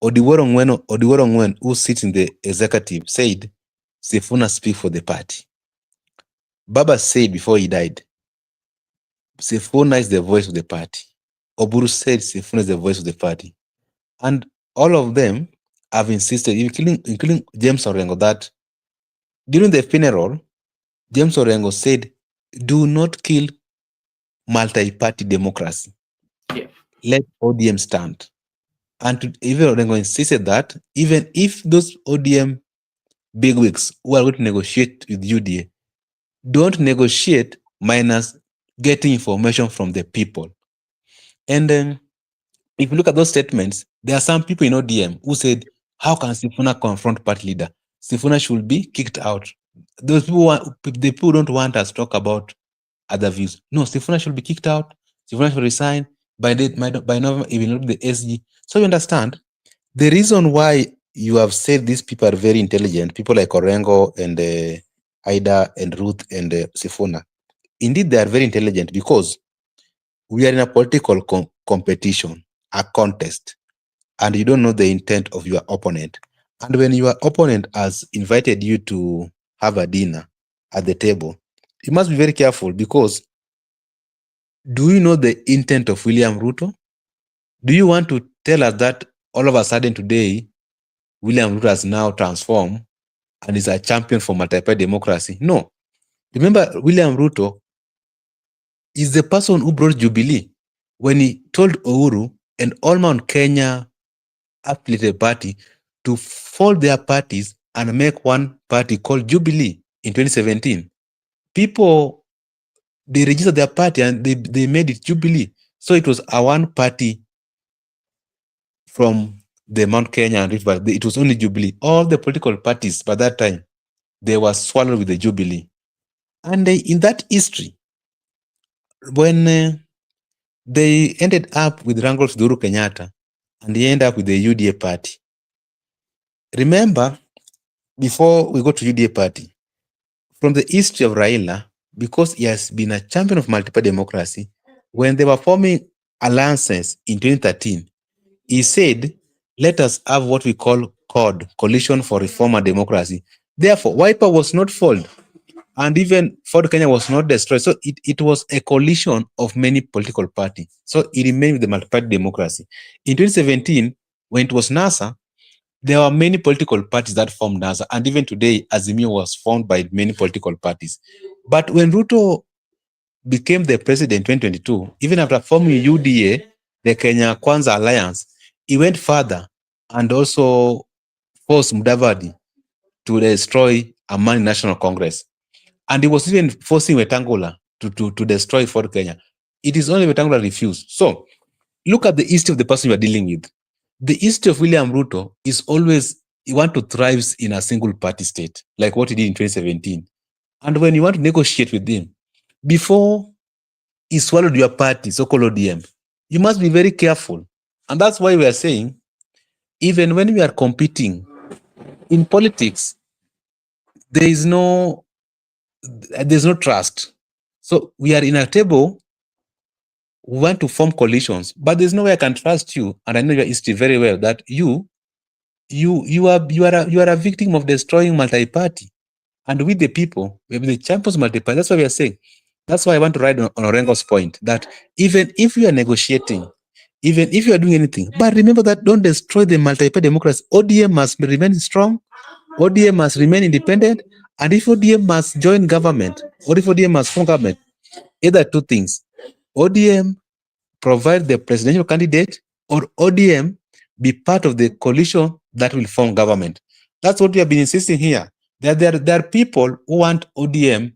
Odiwuor Ngwen, who sits in the executive, said, Sifuna speak for the party. Baba said before he died, Sifuna is the voice of the party. Oburu said Sifuna is the voice of the party. And all of them have insisted, including James Orengo, that during the funeral, James Orengo said, do not kill multi-party democracy. Yeah. Let ODM stand. And even Orengo insisted that even if those ODM bigwigs who are going to negotiate with UDA don't negotiate minus getting information from the people. And then if you look at those statements, there are some people in ODM who said, how can Sifuna confront party leader? Sifuna should be kicked out. Those people, the people don't want us to talk about other views. No, Sifuna should be kicked out. Sifuna should resign. By November, it will not be the SG. So you understand the reason why you have said these people are very intelligent, people like Orengo and Ida and Ruth and Sifuna. Indeed, they are very intelligent because we are in a political competition, a contest, and you don't know the intent of your opponent. And when your opponent has invited you to have a dinner at the table, you must be very careful because do you know the intent of William Ruto? Do you want to tell us that all of a sudden today, William Ruto has now transformed and is a champion for multi-party democracy? No. Remember, William Ruto is the person who brought Jubilee when he told Uhuru and all Mount Kenya affiliated party to fold their parties and make one party called Jubilee in 2017. People, they registered their party and they made it Jubilee. So it was a one party from the Mount Kenya and Rift Valley. It was only Jubilee. All the political parties by that time, they were swallowed with the Jubilee. And in that history, when they ended up with Rangol's Duru Kenyatta and they ended up with the UDA party. Remember, before we go to UDA party, from the history of Raila, because he has been a champion of multiple democracy, when they were forming alliances in 2013, he said, let us have what we call CORD, Coalition for Reform and Democracy. Therefore, Wiper was not formed, and even Ford Kenya was not destroyed. So it was a coalition of many political parties. So it remained with the multi-party democracy. In 2017, when it was NASA, there were many political parties that formed NASA, and even today, Azimio was formed by many political parties. But when Ruto became the president in 2022, even after forming UDA, the Kenya Kwanza Alliance, he went further and also forced Mudavadi to destroy Amani National Congress. And he was even forcing Wetangula to destroy Ford Kenya. It is only Wetangula refused. So look at the history of the person you are dealing with. The history of William Ruto is always you want to thrive in a single party state, like what he did in 2017. And when you want to negotiate with him, before he swallowed your party, so-called ODM, you must be very careful. And that's why we are saying, even when we are competing in politics, there's no trust. So we are in a table, we want to form coalitions, but there's no way I can trust you. And I know your history very well that you are a victim of destroying multi-party. And with the people, we have the champions multi-party. That's what we are saying. That's why I want to ride on Orengo's point that even if you are negotiating, even if you are doing anything, but remember that don't destroy the multi-party democracy. ODM must remain strong. ODM must remain independent. And if ODM must join government, or if ODM must form government, either two things. ODM provide the presidential candidate, or ODM be part of the coalition that will form government. That's what we have been insisting here. There are people who want ODM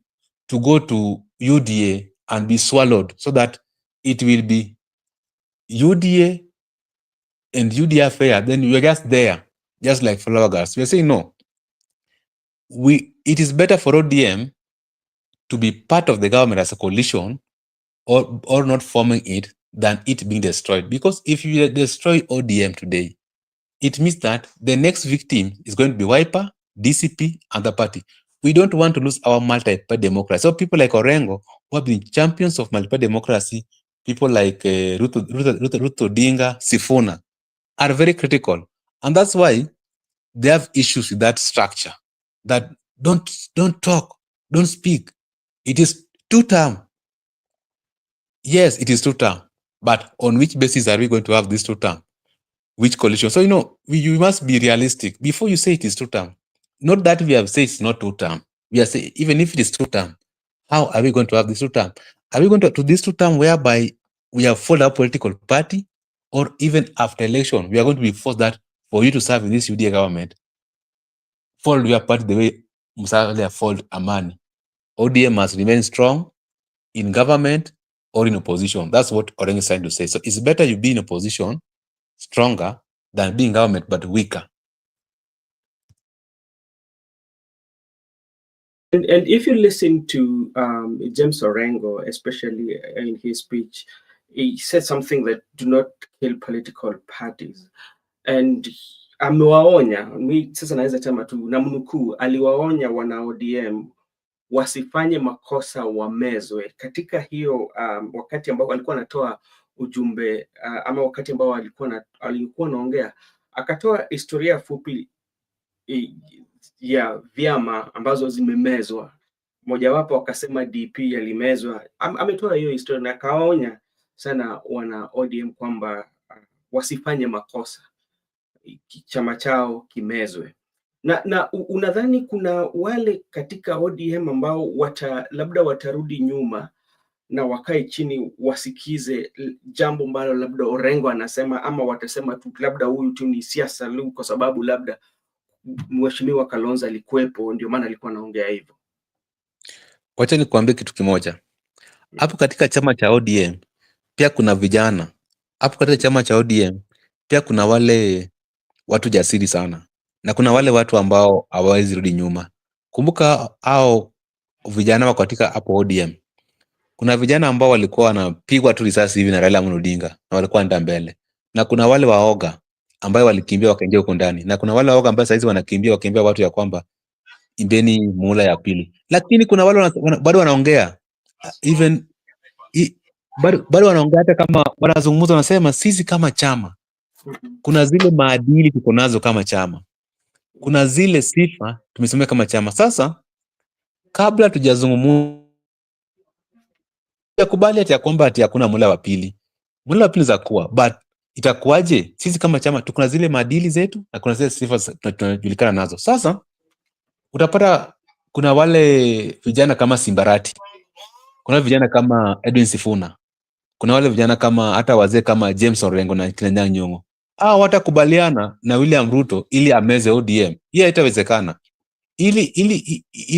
to go to UDA and be swallowed so that it will be UDA and UDA affair. Then you're just there, just like flower girls. We're saying no. It is better for ODM to be part of the government as a coalition or not forming it than it being destroyed. Because if you destroy ODM today, it means that the next victim is going to be Wiper, DCP, and the party. We don't want to lose our multi-party democracy. So people like Orengo, who have been champions of multi-party democracy, people like Ruto Dinga, Sifuna, are very critical. And that's why they have issues with that structure. That don't talk, don't speak. It is two-term. Yes, it is two-term. But on which basis are we going to have this two-term? Which coalition? So, you must be realistic before you say it is two-term. Not that we have said it's not two-term. We are saying, even if it is two-term, how are we going to have this two-term? Are we going to this two-term whereby we have followed our political party, or even after election, we are going to be forced that for you to serve in this UDA government, follow your party the way Musalia followed Amani. ODM must remain strong in government or in opposition. That's what Orange is trying to say. So it's better you be in opposition, stronger, than being government but weaker. And if you listen to James Orengo, especially in his speech, he said something that do not kill political parties, and amewaonya, mi sasa naweza sema tu namnukuu, aliwaonya wana ODM wasifanye makosa wamezwe katika hiyo wakati ambao alikuwa anatoa ujumbe ama wakati ambao alikuwa anaongea, akatoa historia fupi ya vyama ambazo zimemezwa. Mojawapo akasema DP yalimezwa. Ametoa hiyo historia na akaonya sana wana ODM kwamba wasifanye makosa, chama chao kimezwe. Na unadhani kuna wale katika ODM ambao labda watarudi nyuma na wakae chini wasikize jambo ambalo labda Orengo anasema, ama watasema tu labda huyu tu ni siasa lu kwa sababu labda Mheshimiwa Kalonzo alikuwepo ndio maana alikuwa anaongea hivyo? Wacha nikuambie kitu kimoja. Hapo katika chama cha ODM pia kuna vijana. Hapo katika chama cha ODM pia kuna wale watu jasiri sana, na kuna wale watu ambao hawawezi rudi nyuma. Kumbuka hao vijana wako katika hapo ODM. Kuna vijana ambao walikuwa wanapigwa tu risasi hivi na Raila Amolo Odinga na walikuwa nda mbele, na kuna wale waoga ambao walikimbia wakaingia huko ndani, na kuna wale waoga ambao saizi wakimbia watu ya kwamba imbeni muhula ya pili, lakini kuna wale bado wanaongea even bado wanaongea, hata kama wanazungumza, wanasema sisi kama chama kuna zile maadili tuko nazo kama chama, kuna zile sifa tumesemea kama chama. Sasa kabla tujazungumza kubali ati ya kwamba ati hakuna muhula wa pili, muhula wa pili za kuwa, but itakuwaje? Sisi kama chama tuko na zile maadili zetu na kuna zile sifa tunajulikana nazo. Sasa utapata kuna wale vijana kama Simbarati, kuna vijana kama Edwin Sifuna, kuna wale vijana kama hata wazee kama James Orengo na Kinanya Nyong'o. Watakubaliana na William Ruto ili ameze ODM? Hiyo haitawezekana. Ili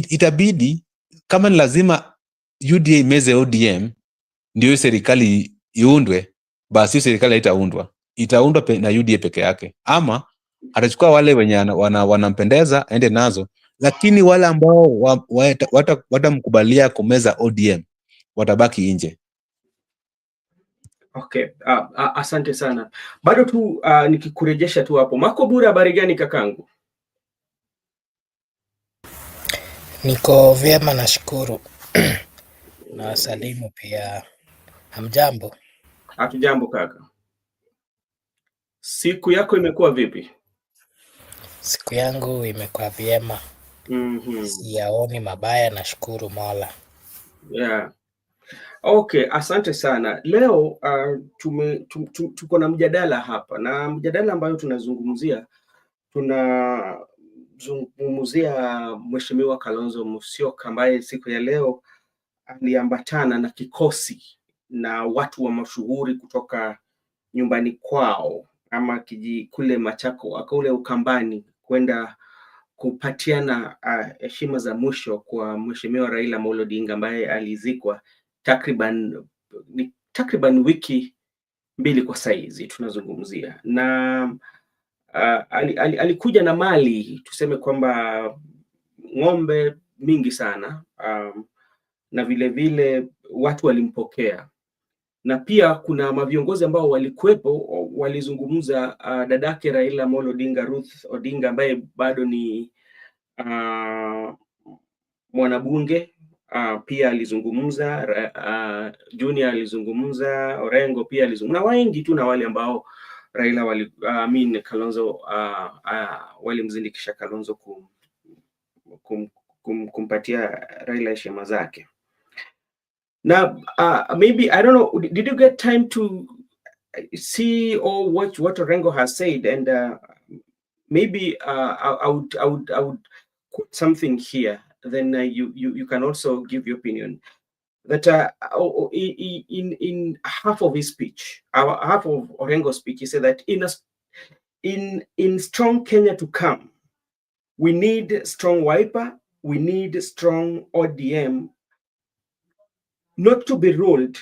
itabidi kama ni lazima UDA imeze ODM ndio serikali iundwe, basi hiyo serikali haitaundwa, itaundwa na UDA peke yake, ama atachukua wale wenye wanampendeza aende nazo, lakini wale ambao watamkubalia kumeza ODM watabaki nje. Okay, asante sana. Bado tu nikikurejesha tu hapo, Makobura, habari gani kakangu? Niko vyema, nashukuru. Na wasalimu pia. Hamjambo? Hatujambo kaka. Siku yako imekuwa vipi? Siku yangu imekuwa vyema. Siyaoni mabaya, nashukuru Mola. Yeah. Okay, asante sana. Leo tuko na mjadala hapa, na mjadala ambayo tunazungumzia Mheshimiwa Kalonzo Musyoka ambaye siku ya leo aliambatana na kikosi na watu wa mashuhuri kutoka nyumbani kwao ama kule Machako kule Ukambani kwenda kupatiana heshima za mwisho kwa Mheshimiwa Raila Amolo Odinga ambaye alizikwa takriban wiki mbili kwa saizi tunazungumzia, na alikuja na mali, tuseme kwamba ng'ombe mingi sana, na vile vile watu walimpokea, na pia kuna maviongozi ambao walikuwepo walizungumza. Dadake Raila Amolo Odinga, Ruth Odinga, ambaye bado ni mwanabunge, pia alizungumza. Junior alizungumza, Orengo pia alizungumza, na wengi tu, na wale ambao Raila Kalonzo walimzindikisha Kalonzo kumpatia Raila heshima zake. Now, maybe, I don't know, did you get time to see or watch what Orengo has said? And maybe I would quote something here. Then you can also give your opinion. That in half of his speech, half of Orengo's speech, he said that in strong Kenya to come, we need strong Wiper, we need strong ODM, not to be ruled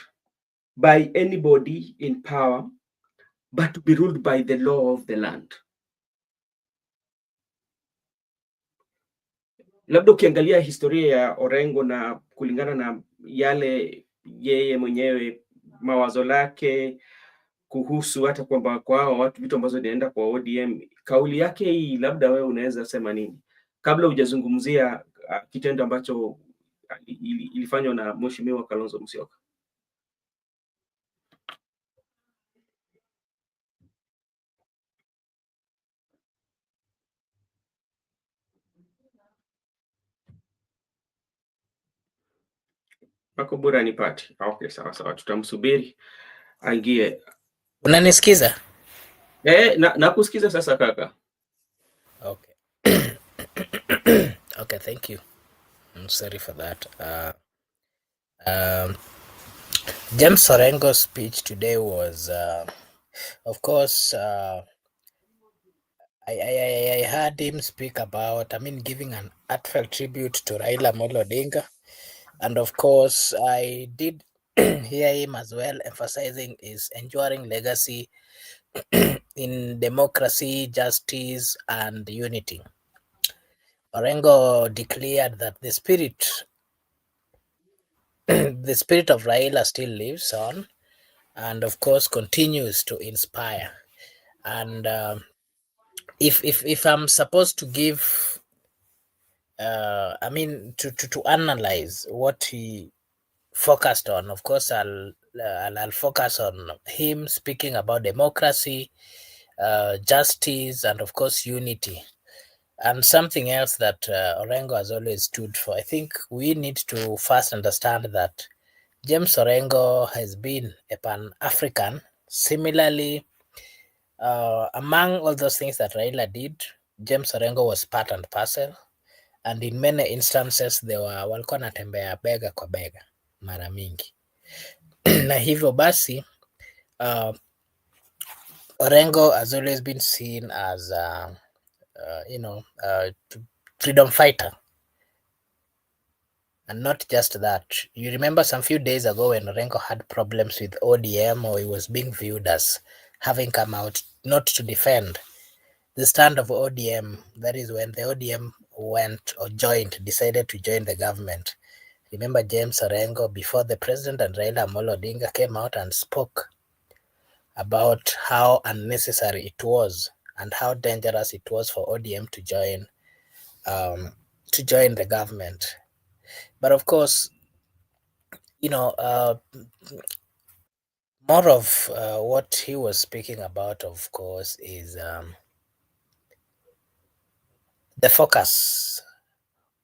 by anybody in power, but to be ruled by the law of the land. Labda ukiangalia historia ya Orengo na kulingana na yale yeye mwenyewe mawazo lake kuhusu hata kwamba kwa watu vitu ambazo inaenda kwa ODM, kauli yake hii, labda wewe unaweza sema nini kabla hujazungumzia kitendo ambacho ilifanywa na Mheshimiwa Kalonzo Musyoka? Makobura nipate. Okay, sawa sawa, tutamsubiri aingie. Unanisikiza? Nakusikiza sasa kaka. Okay. Okay, thank you. I'm sorry for that. James Orengo's speech today was, of course, I heard him speak about, giving an heartfelt tribute to Raila Amolo Odinga. And of course, I did hear him as well emphasizing his enduring legacy in democracy, justice, and unity. Orengo declared that the spirit of Raila still lives on, and of course continues to inspire. And if I'm supposed to give, to analyze what he focused on, of course I'll focus on him speaking about democracy, justice, and of course unity. And something else that Orengo has always stood for. I think we need to first understand that James Orengo has been a Pan-African. Similarly, among all those things that Raila did, James Orengo was part and parcel. And in many instances, they were walikuwa natembea bega kwa bega mara mingi. Na hivyo basi, Orengo has always been seen as freedom fighter. And not just that. You remember some few days ago when Orengo had problems with ODM, or he was being viewed as having come out not to defend the stand of ODM. That is when the ODM decided to join the government. Remember James Orengo, before the president and Raila Amolo Odinga came out and spoke about how unnecessary it was and how dangerous it was for ODM to join the government. But of course, more of what he was speaking about, of course, is the focus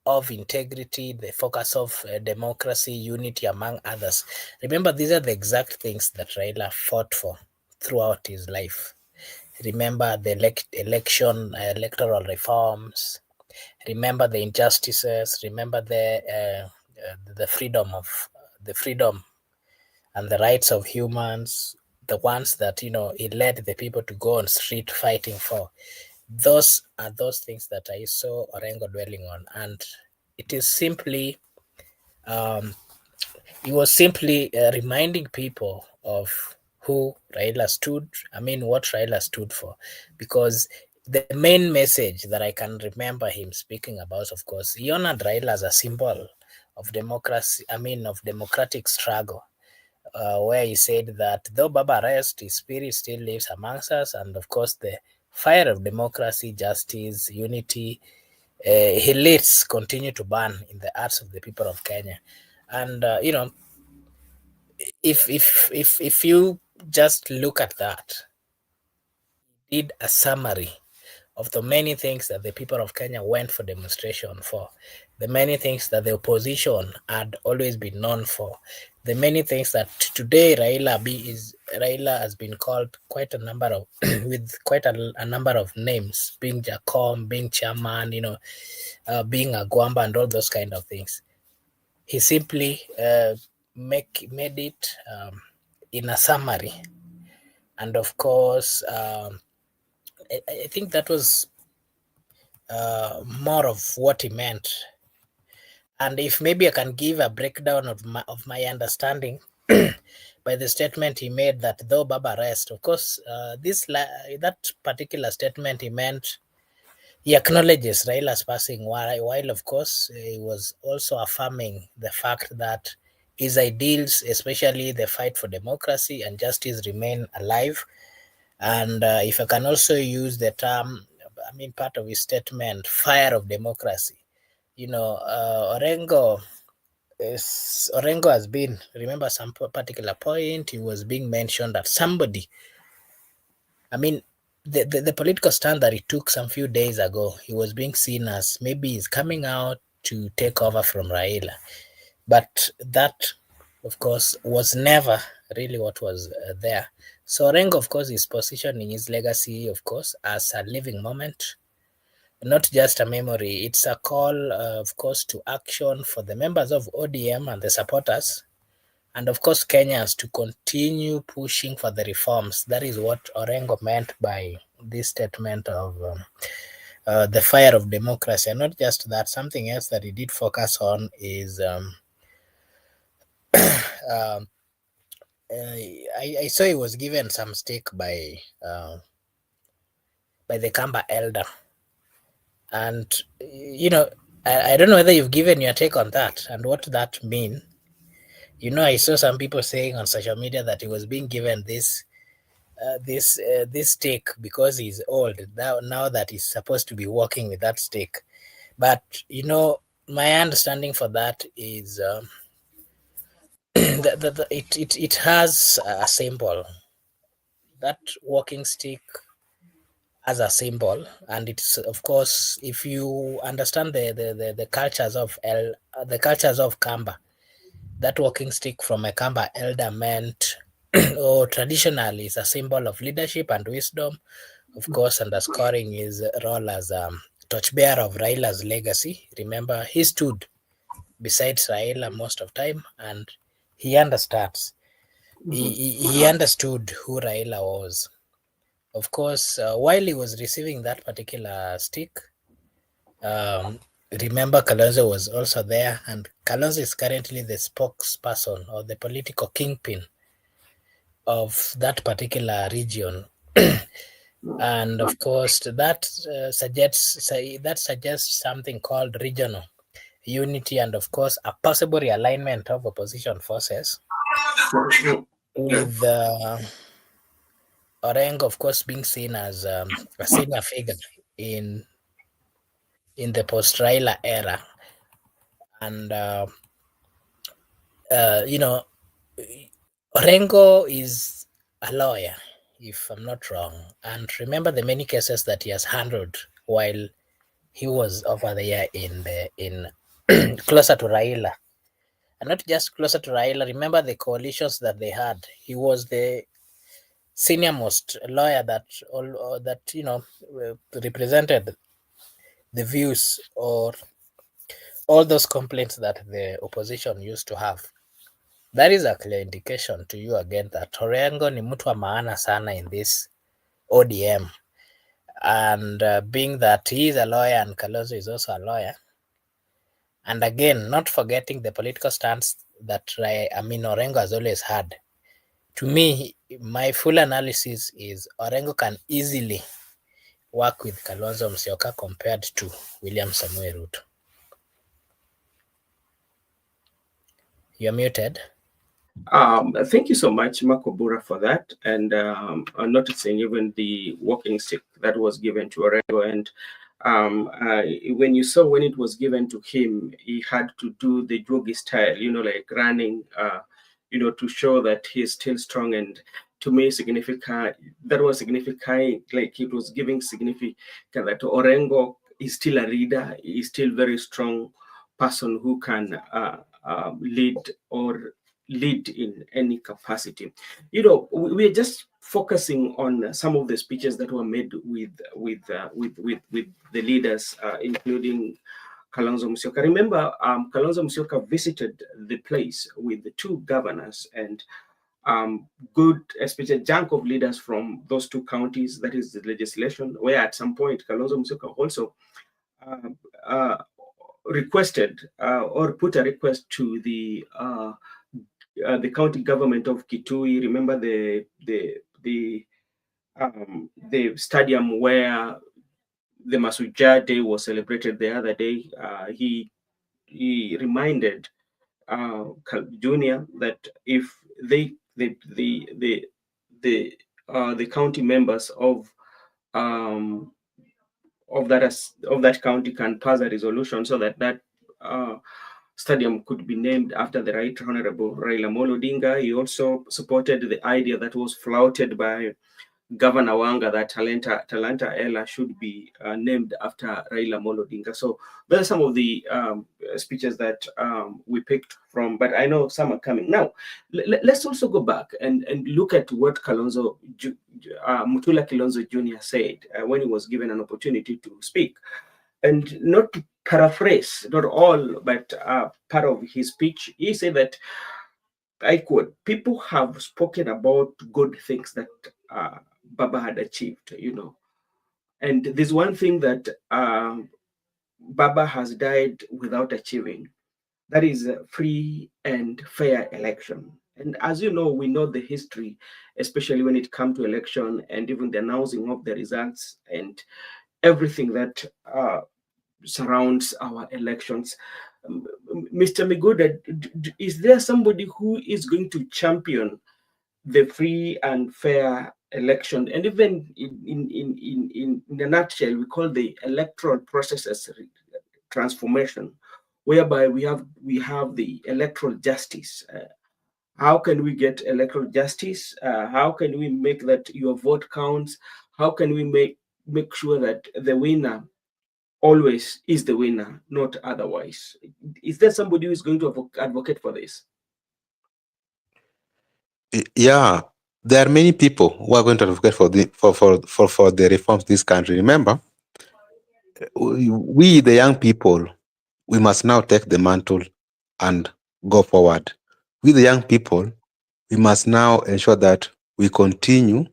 of integrity, the focus of democracy, unity, among others. Remember, these are the exact things that Raila fought for throughout his life. Remember the electoral reforms. Remember the injustices. Remember the freedom and the rights of humans, the ones that he led the people to go on street fighting for. Those are those things that I saw Orengo dwelling on, and it is simply he was simply reminding people of who Raila stood. What Raila stood for, because the main message that I can remember him speaking about, of course, he honored Raila as a symbol of democracy. Of democratic struggle. Where he said that though Baba rests, his spirit still lives amongst us, and of course the fire of democracy, justice, unity, he lets continue to burn in the hearts of the people of Kenya. And if you just look at that, did a summary of the many things that the people of Kenya went for demonstration for, the many things that the opposition had always been known for, the many things that today Raila has been called quite a number of with quite a number of names, being Jacom, being chairman, being a Gwamba, and all those kind of things. He simply made it in a summary, and of course, I think that was more of what he meant. And if maybe I can give a breakdown of my understanding by the statement he made, that though Baba rest, of course, that particular statement he acknowledges Raila's passing, while of course he was also affirming the fact that his ideals, especially the fight for democracy and justice, remain alive. And if I can also use the term, I mean, part of his statement, fire of democracy. Orengo has been, remember some particular point, he was being mentioned that somebody, I mean, the political stand that he took some few days ago, he was being seen as maybe he's coming out to take over from Raila. But that, of course, was never really what was there. So Orengo, of course, is positioning his legacy, of course, as a living moment, not just a memory. It's a call, of course, to action for the members of ODM and the supporters, and of course Kenyans, to continue pushing for the reforms. That is what Orengo meant by this statement of the fire of democracy. And not just that, something else that he did focus on is I saw he was given some stake by the Kamba elder, and I don't know whether you've given your take on that and what that mean. I saw some people saying on social media that he was being given this stake because he's old now that he's supposed to be working with that stake. But my understanding for that is that it has a symbol. That walking stick as a symbol, and it's, of course, if you understand the cultures of the cultures of Kamba, that walking stick from a Kamba elder meant or traditionally is a symbol of leadership and wisdom, of course, underscoring his role as torchbearer of Raila's legacy. Remember, he stood beside Raila most of time, and he understands. He understood who Raila was. Of course, while he was receiving that particular stick, remember Kalonzo was also there, and Kalonzo is currently the spokesperson or the political kingpin of that particular region. And of course, that suggests something called regional unity, and of course a possible realignment of opposition forces, with Orengo, of course, being seen as a senior figure in the post-Raila era. And Orengo is a lawyer, if I'm not wrong, and remember the many cases that he has handled while he was over there in closer to Raila, and not just closer to Raila. Remember the coalitions that they had. He was the senior most lawyer that represented the views or all those complaints that the opposition used to have. That is a clear indication to you again that Orengo ni mtu wa maana sana in this ODM. And being that he is a lawyer and Kalonzo is also a lawyer, and again, not forgetting the political stance that Orengo has always had. To me, my full analysis is Orengo can easily work with Kalonzo Musyoka compared to William Samoei Ruto. You're muted. Thank you so much, Makobura, for that. And I'm noticing even the walking stick that was given to Orengo. And when you saw when it was given to him, he had to do the jogi style, like running, to show that he's still strong. And to me, significant, that was significant, like it was giving significant that Orengo is still a leader, he's still very strong person who can lead in any capacity. We're just focusing on some of the speeches that were made with the leaders, including Kalonzo Musyoka. Remember, Kalonzo Musyoka visited the place with the two governors and good, especially chunk of leaders from those two counties. That is the legislation, where at some point Kalonzo Musyoka also requested or put a request to the county government of Kitui. Remember the stadium where the Masuja Day was celebrated the other day. He reminded Junior, that if the county members um, of that county can pass a resolution so that uh, stadium could be named after the Right Honorable Raila Amolo Odinga. He also supported the idea that was flouted by Governor Wanga that Talanta Ella should be named after Raila Amolo Odinga. So those are some of the speeches that we picked from, but I know some are coming. Now, let's also go back and look at what Mutula Kilonzo Jr. said when he was given an opportunity to speak. And not to paraphrase, not all, but part of his speech, he said that, I quote, people have spoken about good things that Baba had achieved, And there's one thing that Baba has died without achieving. That is a free and fair election. And as you know, we know the history, especially when it comes to election and even the announcing of the results and everything that surrounds our elections. Mr. Miguda, is there somebody who is going to champion the free and fair election? And even in a nutshell, we call the electoral process as transformation, whereby we have the electoral justice. How can we get electoral justice? How can we make that your vote counts? How can we make sure that the winner always is the winner, not otherwise? Is there somebody who is going to advocate for this? Yeah, there are many people who are going to advocate for the reforms of this country. Remember, we the young people, we must now take the mantle and go forward. We the young people, we must now ensure that we continue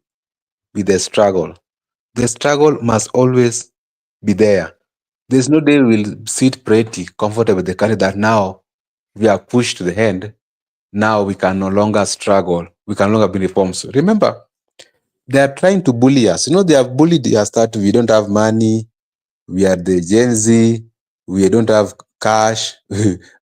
with the struggle. The struggle must always be there. There's no day we'll sit pretty comfortable with the country that now we are pushed to the end. Now we can no longer struggle. We can no longer be reforms. Remember, they are trying to bully us. They have bullied us that we don't have money, we are the Gen Z, we don't have cash,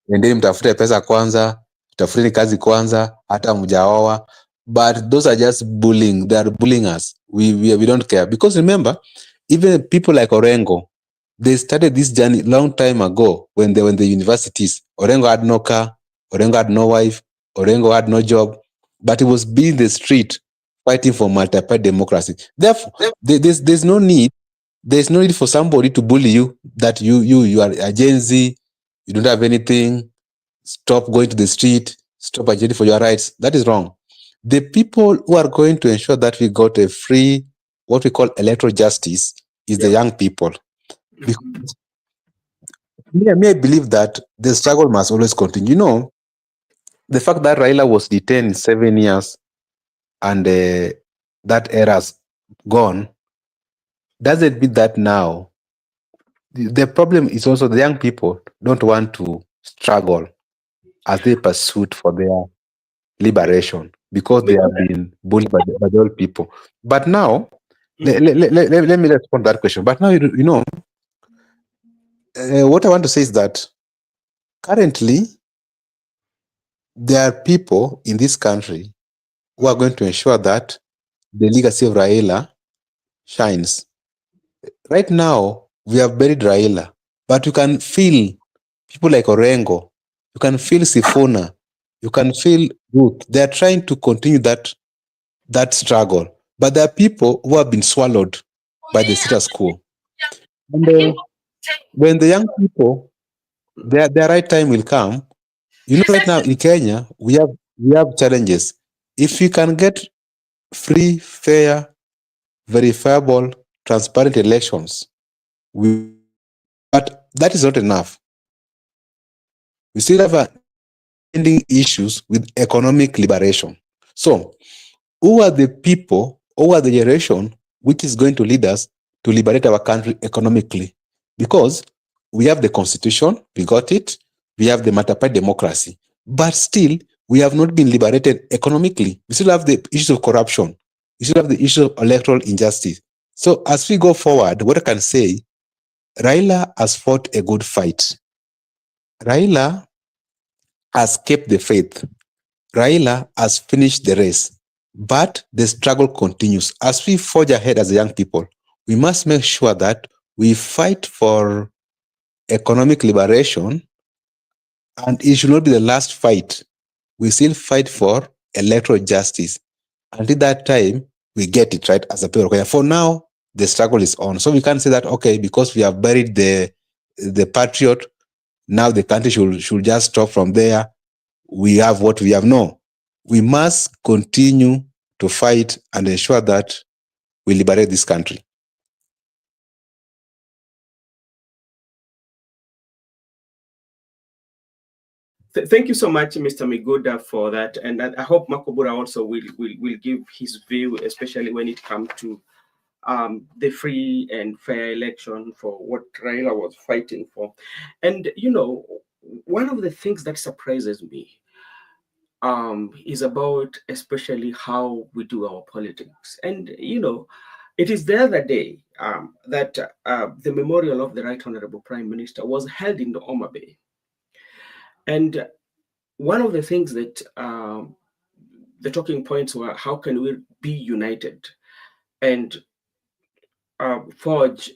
endeni mtafute pesa kwanza, tafuteni kazi kwanza, hata mjaoa. But those are just bullying. They are bullying us. We don't care. Because remember, even people like Orengo, they started this journey long time ago when they were in the universities. Orengo had no car, Orengo had no wife, Orengo had no job, but he was being the street fighting for multi-party democracy. Therefore, there's no need for somebody to bully you that you are a Gen Z, you don't have anything, stop going to the street, stop agitating for your rights. That is wrong. The people who are going to ensure that we got a free, what we call electoral justice, is the young people. Because I believe that the struggle must always continue. The fact that Raila was detained 7 years and that era's gone doesn't mean that now. The problem is also the young people don't want to struggle as they pursuit for their liberation because they have been bullied by the old people. But now, let me respond to that question. But now, what I want to say is that currently, there are people in this country who are going to ensure that the legacy of Raila shines. Right now, we have buried Raila, but you can feel people like Orengo, you can feel Sifuna, you can feel Ruth. They are trying to continue that struggle, but there are people who have been swallowed by the status quo. And when the young people, their right time will come. Right now in Kenya, we have challenges. If we can get free, fair, verifiable, transparent elections, but that is not enough. We still have ending issues with economic liberation. So, who are the people, who are the generation which is going to lead us to liberate our country economically? Because we have the constitution, we got it, we have the multi-party democracy, but still we have not been liberated economically. We still have the issues of corruption, we still have the issue of electoral injustice. So as we go forward, what I can say, Raila has fought a good fight. Raila has kept the faith. Raila has finished the race, but the struggle continues. As we forge ahead as young people, we must make sure that we fight for economic liberation, and it should not be the last fight. We still fight for electoral justice. Until that time, we get it right as a people of Kenya. For now, the struggle is on. So we can't say that, okay, because we have buried the patriot, now the country should just stop from there. We have what we have. No, we must continue to fight and ensure that we liberate this country. Thank you so much, Mr. Miguda, for that. And I hope Makobura also will give his view, especially when it comes to the free and fair election for what Raila was fighting for. And, you know, one of the things that surprises me is about especially how we do our politics. And, you know, it is the other day that the memorial of the Right Honorable Prime Minister was held in the Oma Bay. And one of the things that the talking points were, how can we be united and forge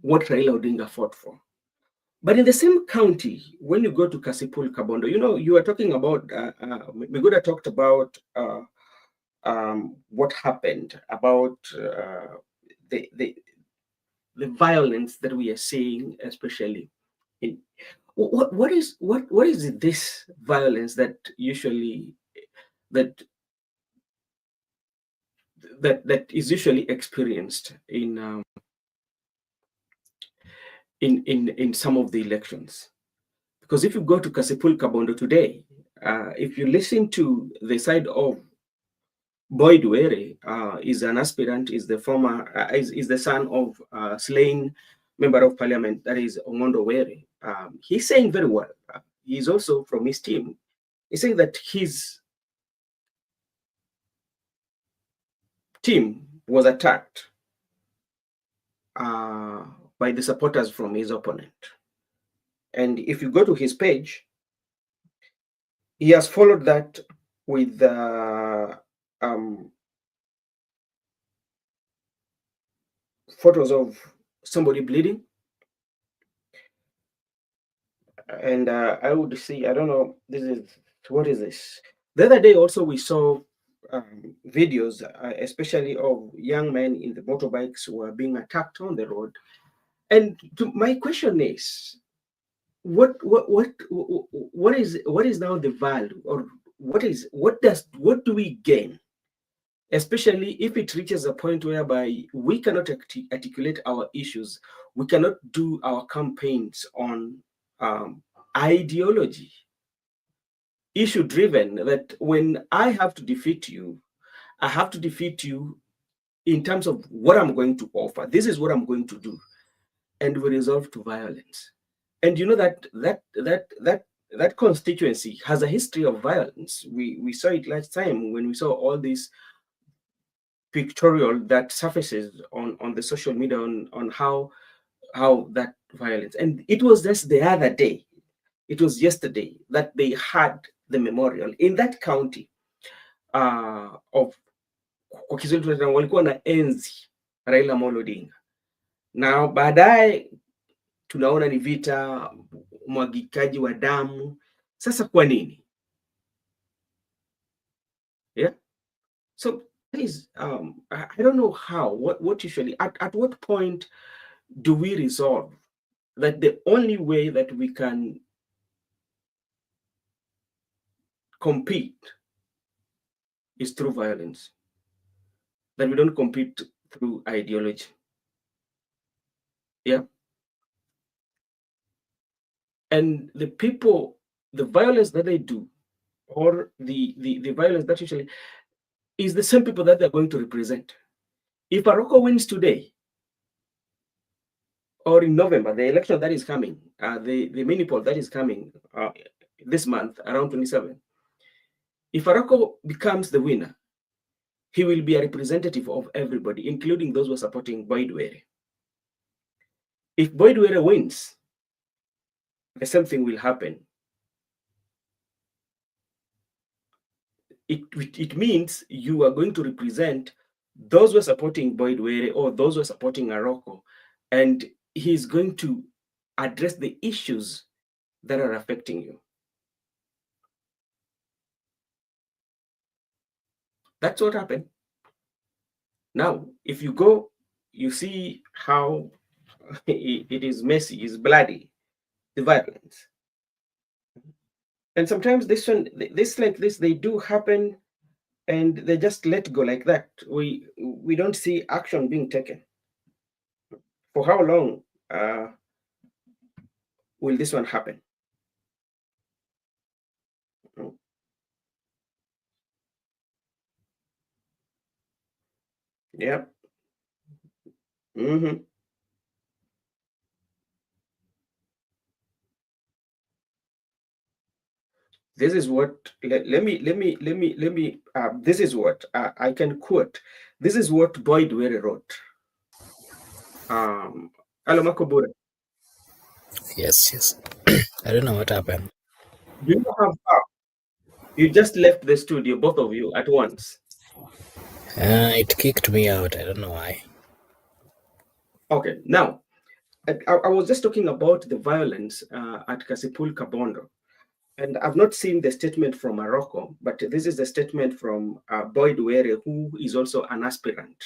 what Raila Odinga fought for? But in the same county, when you go to Kasipul Kabondo, you know, you were talking about, Miguda talked about what happened, about the violence that we are seeing, especially in what is this violence that usually that is usually experienced in some of the elections? Because if you go to Kasipul Kabondo today, if you listen to the side of Boyd Were, is an aspirant, is the former, is the son of slain member of parliament, that is Ongondo Were. He's saying very well. He's also from his team. He's saying that his team was attacked by the supporters from his opponent. And if you go to his page, he has followed that with photos of somebody bleeding. And I would see, I don't know, what is this? The other day also we saw videos, especially of young men in the motorbikes who are being attacked on the road. And my question is, what is now the value, or what do we gain, especially if it reaches a point whereby we cannot articulate our issues, we cannot do our campaigns on ideology, issue driven, that when I have to defeat you, I have to defeat you in terms of what I'm going to offer. This is what I'm going to do, and we resort to violence. And you know that constituency has a history of violence. We saw it last time when we saw all these pictorial that surfaces on the social media on how that violence. And it was just the other day, it was yesterday, that they had the memorial in that county of kwa Kiswahili walikuwa na enzi Raila Amolo Odinga, na baadaye tunaona ni vita, mwagikaji wa damu. Sasa kwa nini? Yeah, so please, I don't know how, what usually, at what point do we resolve that the only way that we can compete is through violence, that we don't compete through ideology? Yeah. And the people, the violence that they do, or the violence that usually is the same people that they're going to represent. If Aroko wins today, or in November, the election that is coming, the mini poll that is coming this month, around 27, if Aroko becomes the winner, he will be a representative of everybody, including those who are supporting Boyd Were. If Boyd Were wins, the same thing will happen it means you are going to represent those who are supporting Boyd Were or those who are supporting Aroko, and he's going to address the issues that are affecting you. That's what happened. Now, if you go, you see how it is messy, it's bloody, the violence. And sometimes they do happen, and they just let go like that. We don't see action being taken. For how long will this one happen? Yeah. Mm-hmm. This is what this is what I can quote. This is what Boyd Were wrote. Alomakobura. Yes. I don't know what happened. Do you have you just left the studio, both of you, at once? It kicked me out. I don't know why. Okay, now I was just talking about the violence at Kasipul Kabondo. And I've not seen the statement from Morocco, but this is the statement from Boyd Were, who is also an aspirant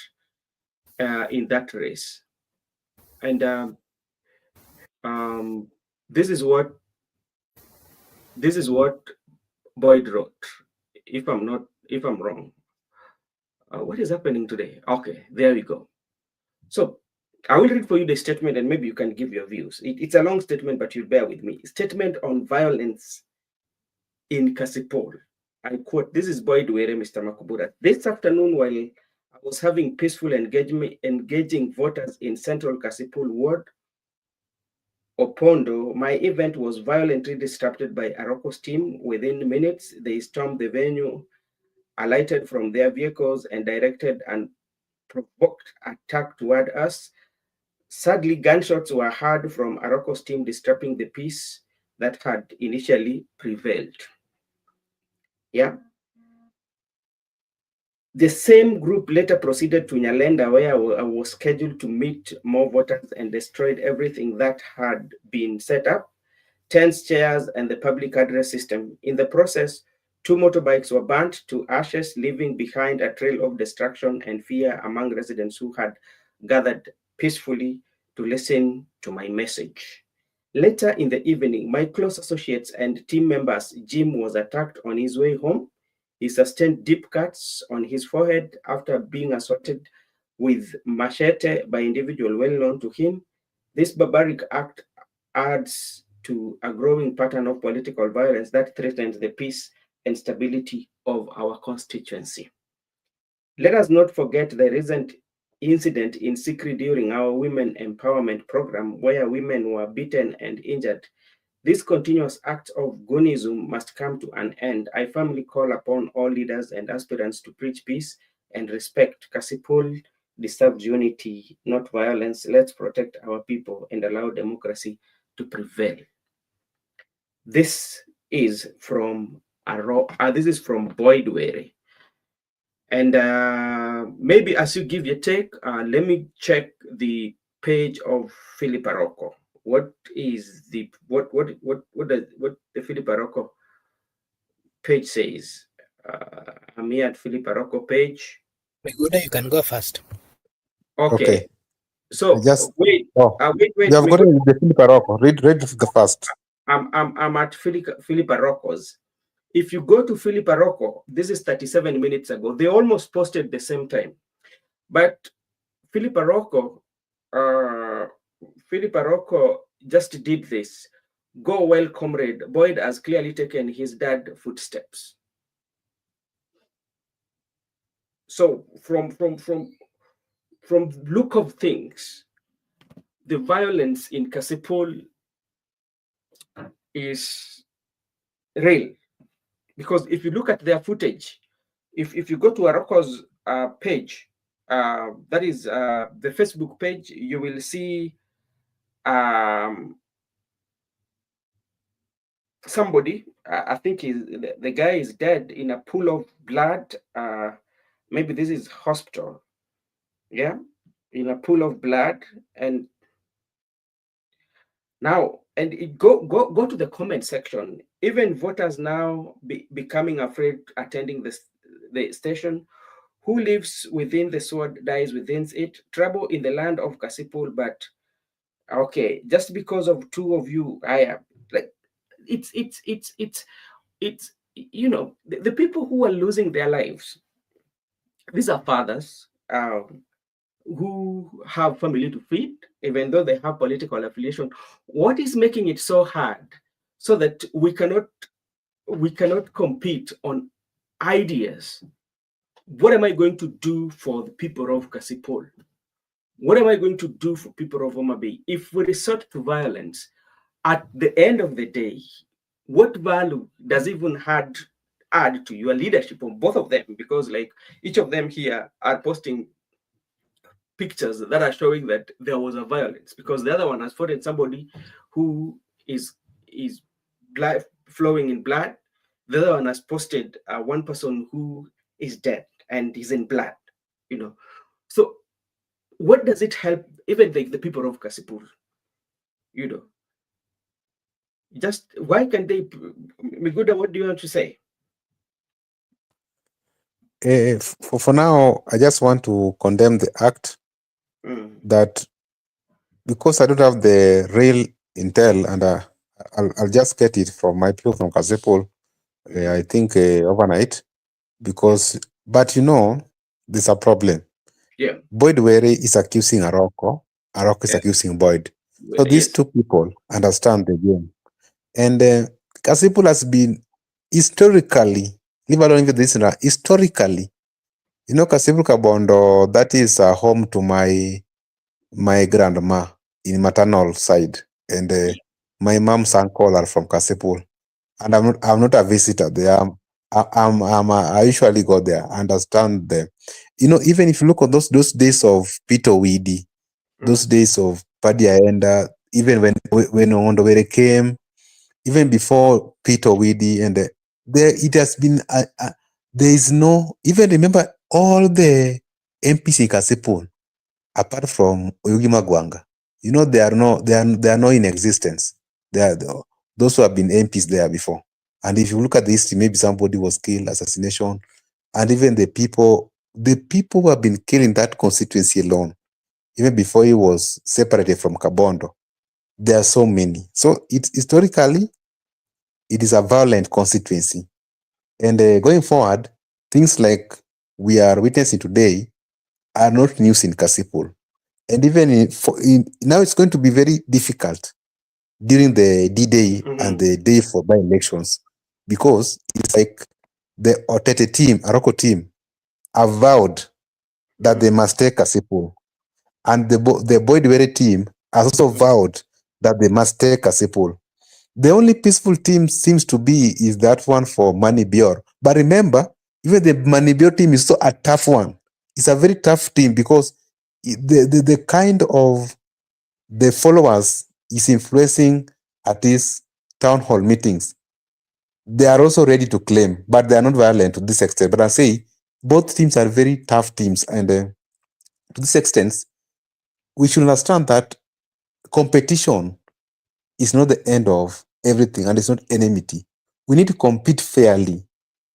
in that race. And this is what Boyd wrote. If I'm wrong, what is happening today? Okay, there we go. So I will read for you the statement, and maybe you can give your views. It's a long statement, but you'll bear with me. Statement on violence in Kasipul. I quote, this is Boyd Were, Mr. Makubura. This afternoon, while I was having peaceful engaging voters in Central Kasipul Ward, Opondo, my event was violently disrupted by Aroko's team. Within minutes, they stormed the venue, alighted from their vehicles, and directed an provoked attack toward us. Sadly, gunshots were heard from Aroko's team, disturbing the peace that had initially prevailed. Yeah. The same group later proceeded to Nyalenda, where I was scheduled to meet more voters, and destroyed everything that had been set up, tents, chairs, and the public address system. In the process, 2 motorbikes were burnt to ashes, leaving behind a trail of destruction and fear among residents who had gathered peacefully to listen to my message. Later in the evening, my close associates and team members, Jim was attacked on his way home. He sustained deep cuts on his forehead after being assaulted with machete by individual well known to him. This barbaric act adds to a growing pattern of political violence that threatens the peace and stability of our constituency. Let us not forget the recent incident in Sikri during our women empowerment program, where women were beaten and injured. This continuous act of goonism must come to an end. I firmly call upon all leaders and aspirants to preach peace and respect. Kasipul deserves unity, not violence. Let's protect our people and allow democracy to prevail. This is from Boyd Were. And maybe as you give your take, let me check the page of Philip Arocco. What is the what the Philip Arocco page says? I'm here at Philip Arocco page. Miguda, you can go first. Okay. So Just wait. oh, Wait. you have got the Philip Arocco. Read the first. I'm at Philip Arocco's. If you go to Philip Arocco, this is 37 minutes ago. They almost posted the same time, but Philip Arocco just did this. Go well, comrade. Boyd has clearly taken his dad footsteps. So from look of things, the violence in Kasipul is real. Because if you look at their footage, if you go to Arocco's page, that is the Facebook page, you will see somebody, I think the guy is dead in a pool of blood. Maybe this is hospital, yeah, in a pool of blood. And now, and it go to the comment section. Even voters now becoming afraid attending the station. Who lives within the sword dies within it. Trouble in the land of Kasipul, but okay, just because of two of you, I am like, it's the people who are losing their lives. These are fathers who have family to feed, even though they have political affiliation. What is making it so hard so that we cannot compete on ideas? What am I going to do for the people of Kasipol? What am I going to do for people of Homa Bay? If we resort to violence, at the end of the day, what value does even add to your leadership of both of them? Because like each of them here are posting pictures that are showing that there was a violence, because the other one has spotted somebody who is blood flowing in blood. The other one has posted one person who is dead and is in blood. So what does it help even the people of Kasipur? You know, just why can they? Miguda, what do you want to say? For now, I just want to condemn the act that, because I don't have the real intel, and I'll just get it from my people from Kasipul, I think overnight, but there's a problem. Yeah. Boyd Were is accusing Aroko is accusing Boyd. So these two people understand the game. And Kasipul has been historically, leave alone even this, historically, Kasipul Kabondo, that is home to my grandma in maternal side. And my mom's uncle are from Kasipul. And I'm not a visitor there. I usually go there. I understand them. Even if you look at those days of Peter Weedy, those days of Paddy Aenda, even when Ondowere came, even before Peter Weedy, and there it has been there is no, even remember all the MPs in Kasipul apart from Oyugi Magwanga, they are no in existence. They are those who have been MPs there before. And if you look at the history, maybe somebody was killed, assassination, and even the people who have been killed in that constituency alone, even before he was separated from Kabondo, there are so many. So historically, it is a violent constituency. And going forward, things like we are witnessing today are not news in Kasipul. And even now it's going to be very difficult during the D-Day and the day for by-elections, because it's like the Otete team, Aroko team, have vowed that they must take Kasipul. And the Boyd Were team has also vowed that they must take Kasipul. The only peaceful team seems to be is that one for Mani Bior. But remember, even the Mani Bior team is so a tough one. It's a very tough team, because the kind of the followers is influencing at these town hall meetings. They are also ready to claim, but they are not violent to this extent. But I say both teams are very tough teams, and to this extent, we should understand that competition is not the end of everything, and it's not enmity. We need to compete fairly,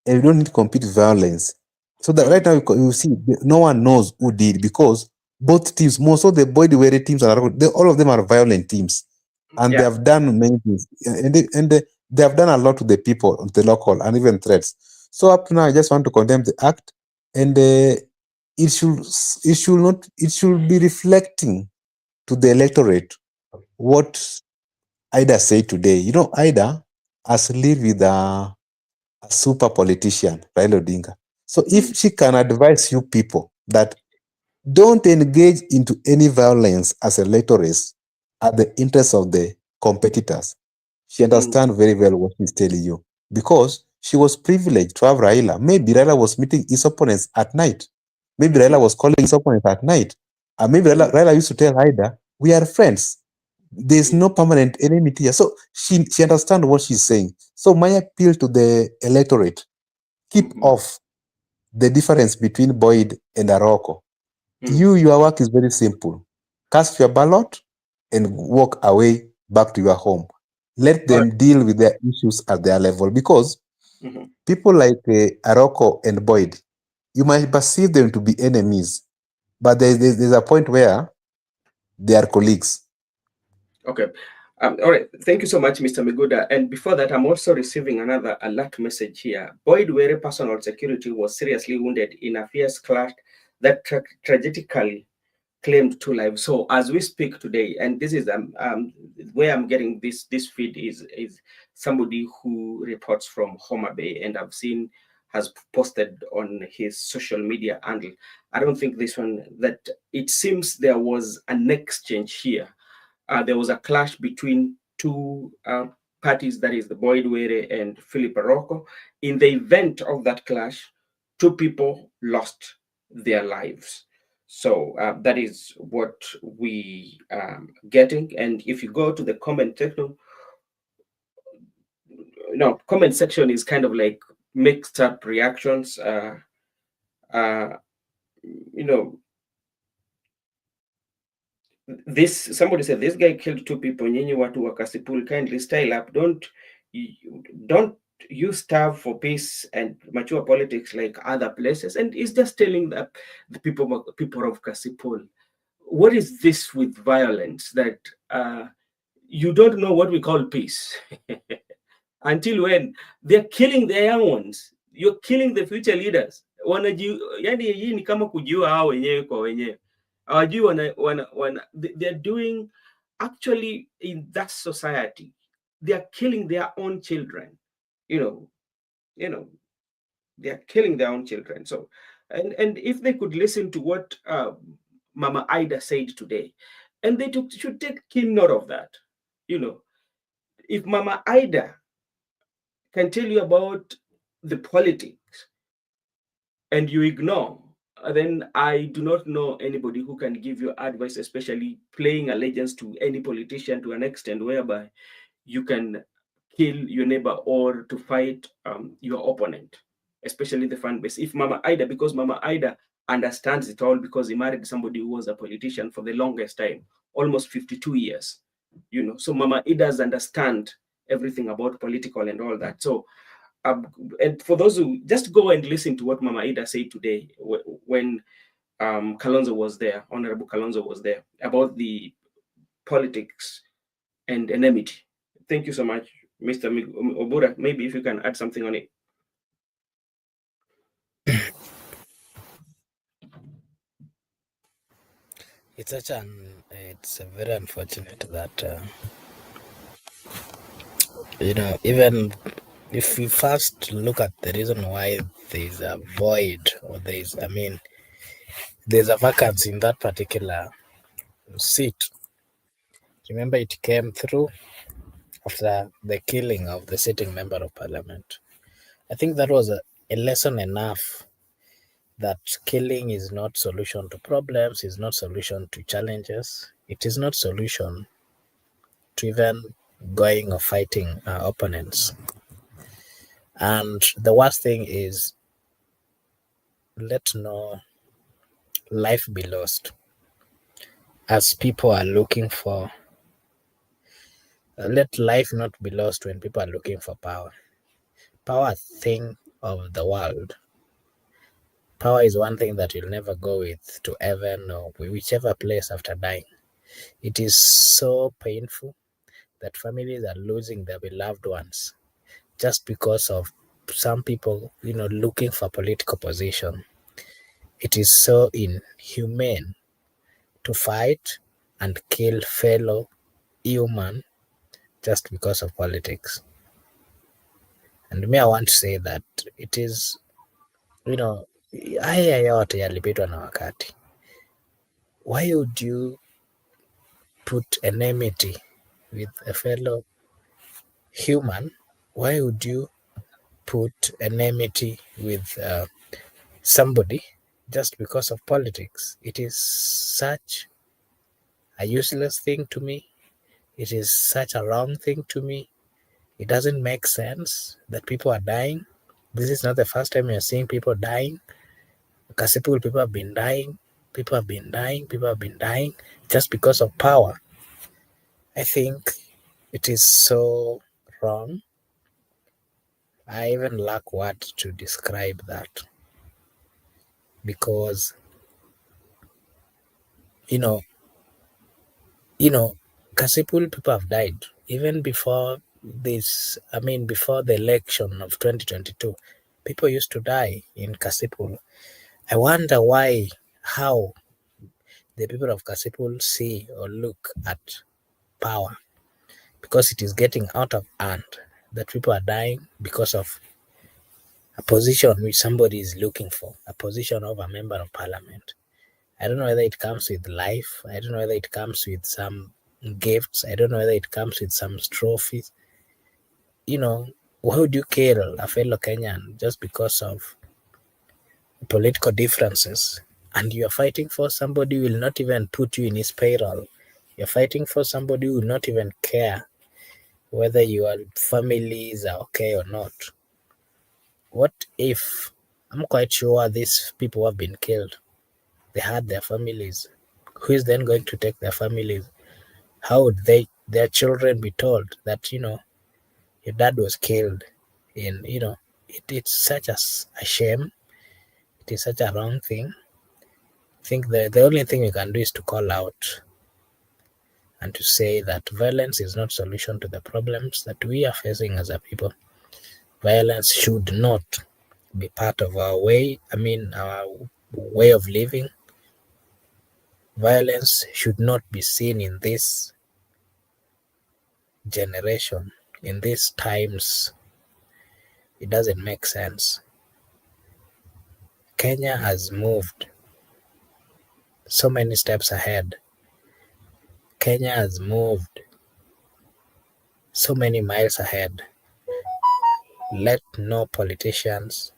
and we don't need to compete violence. So that right now you see no one knows who did, because both teams, most of the Boyd Were teams, all of them are violent teams, and they have done many things, and they have done a lot to the people, the local, and even threats. So up to now, I just want to condemn the act, and it should be reflecting to the electorate what Ida said today. Ida has lived with a super politician, Raila Odinga. So if she can advise you people that don't engage into any violence as electors at the interest of the competitors, she understands very well what she's telling you, because she was privileged to have Raila. Maybe Raila was meeting his opponents at night. Maybe Raila was calling his opponents at night. And maybe Raila used to tell Ida, we are friends. There's no permanent enmity here. So she understands what she's saying. So my appeal to the electorate, keep off the difference between Boyd and Aroko. Your work is very simple. Cast your ballot and walk away back to your home. Let them deal with their issues at their level, because people like Aroko and Boyd, you might perceive them to be enemies, but there's a point where they are colleagues. Okay. All right. Thank you so much, Mr. Miguda. And before that, I'm also receiving another alert message here. Boyd Were personal security was seriously wounded in a fierce clash that tragically claimed 2 lives. So as we speak today, and this is where I'm getting this feed is somebody who reports from Homa Bay, and I've seen has posted on his social media handle. I don't think this one, that it seems there was an exchange here. There was a clash between 2 parties, that is the Boyd Were and Philip Aroko. In the event of that clash, 2 people lost their lives. So that is what we getting. And if you go to the comment section, comment section is kind of like mixed up reactions. Somebody said this guy killed 2 people. Nyinyi watu wa Kasipul, kindly style up. Don't you starve for peace and mature politics like other places. And he's just telling the people of Kasipul, what is this with violence, that you don't know what we call peace? Until when they're killing their young ones, you're killing the future leaders. Yani hii ni kama kujua hao wenyewe kwa wenyewe. They're doing, actually, in that society, they're killing their own children. They're killing their own children. So, and if they could listen to what Mama Ida said today, and they should take keen note of that. If Mama Ida can tell you about the politics and you ignore, then I do not know anybody who can give you advice, especially playing allegiance to any politician to an extent whereby you can kill your neighbor or to fight your opponent, especially the fan base. If Mama Ida, because Mama Ida understands it all, because he married somebody who was a politician for the longest time, almost 52 years, so Mama Ida does understand everything about political and all that. So, and for those who just go and listen to what Mama Ida said today when Kalonzo was there, Honorable Kalonzo was there, about the politics and enmity. Thank you so much, Mr. Obura. Maybe if you can add something on it. It's very unfortunate that even if we first look at the reason why there's a void, or there's a vacancy in that particular seat. Remember, it came through after the killing of the sitting member of parliament. I think that was a lesson enough that killing is not solution to problems, is not solution to challenges. It is not solution to even going or fighting our opponents. And the worst thing is, let no life be lost as people are looking for. Let life not be lost when people are looking for power. Power, thing of the world. Power is one thing that you'll never go with to heaven or whichever place after dying. It is so painful that families are losing their beloved ones just because of some people, looking for political position. It is so inhumane to fight and kill fellow human just because of politics. And me, I want to say that it is, haya yote yalipitwa na wakati. Why would you put enmity with a fellow human? Why would you put enmity with somebody just because of politics? It is such a useless thing to me. It is such a wrong thing to me. It doesn't make sense that people are dying. This is not the first time you're seeing people dying. Kasipul, people have been dying. People have been dying. People have been dying just because of power. I think it is so wrong. I even lack words to describe that, because you know, Kasipul people have died even before this. I mean, before the election of 2022, people used to die in Kasipul. I wonder why, how the people of Kasipul see or look at power, because it is getting out of hand that people are dying because of a position which somebody is looking for, a position of a member of parliament. I don't know whether it comes with life. I don't know whether it comes with some gifts. I don't know whether it comes with some trophies. Why would you kill a fellow Kenyan just because of political differences? And you're fighting for somebody who will not even put you in his payroll. You're fighting for somebody who will not even care whether your families are okay or not. What if, I'm quite sure these people have been killed, they had their families. Who is then going to take their families? How would their children be told that, your dad was killed? It's such a shame. It is such a wrong thing. I think the only thing we can do is to call out and to say that violence is not solution to the problems that we are facing as a people. Violence should not be part of our way of living. Violence should not be seen in this generation, in these times. It doesn't make sense. Kenya has moved so many steps ahead. Kenya has moved so many miles ahead. Let no politicians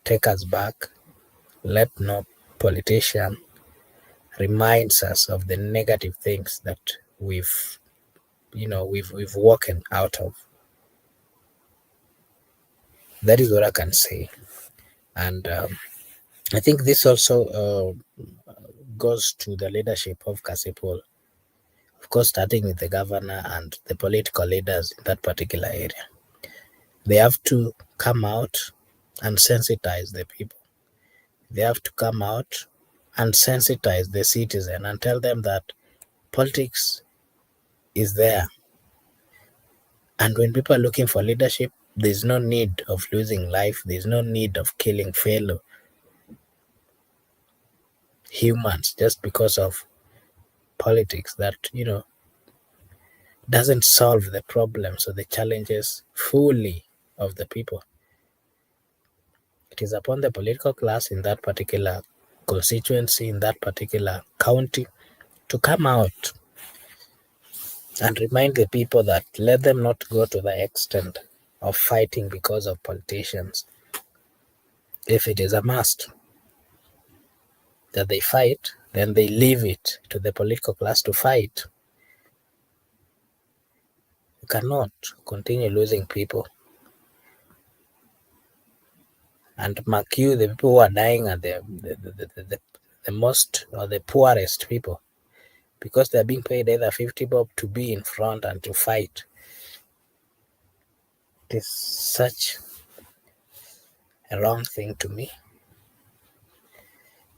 take us back. Let no politician reminds us of the negative things that we've walked out of. That is what I can say. And I think this also goes to the leadership of Kasipul. Of course, starting with the governor and the political leaders in that particular area. They have to come out and sensitize the people. They have to come out and sensitize the citizen and tell them that politics is there. And when people are looking for leadership, there's no need of losing life. There's no need of killing fellow humans just because of politics that, doesn't solve the problems or the challenges fully of the people. It is upon the political class in that particular constituency, in that particular county, to come out and remind the people that let them not go to the extent of fighting because of politicians. If it is a must that they fight, then they leave it to the political class to fight. You cannot continue losing people. And mark you, the people who are dying are the most or the poorest people, because they're being paid either 50 bob to be in front and to fight. It is such a wrong thing to me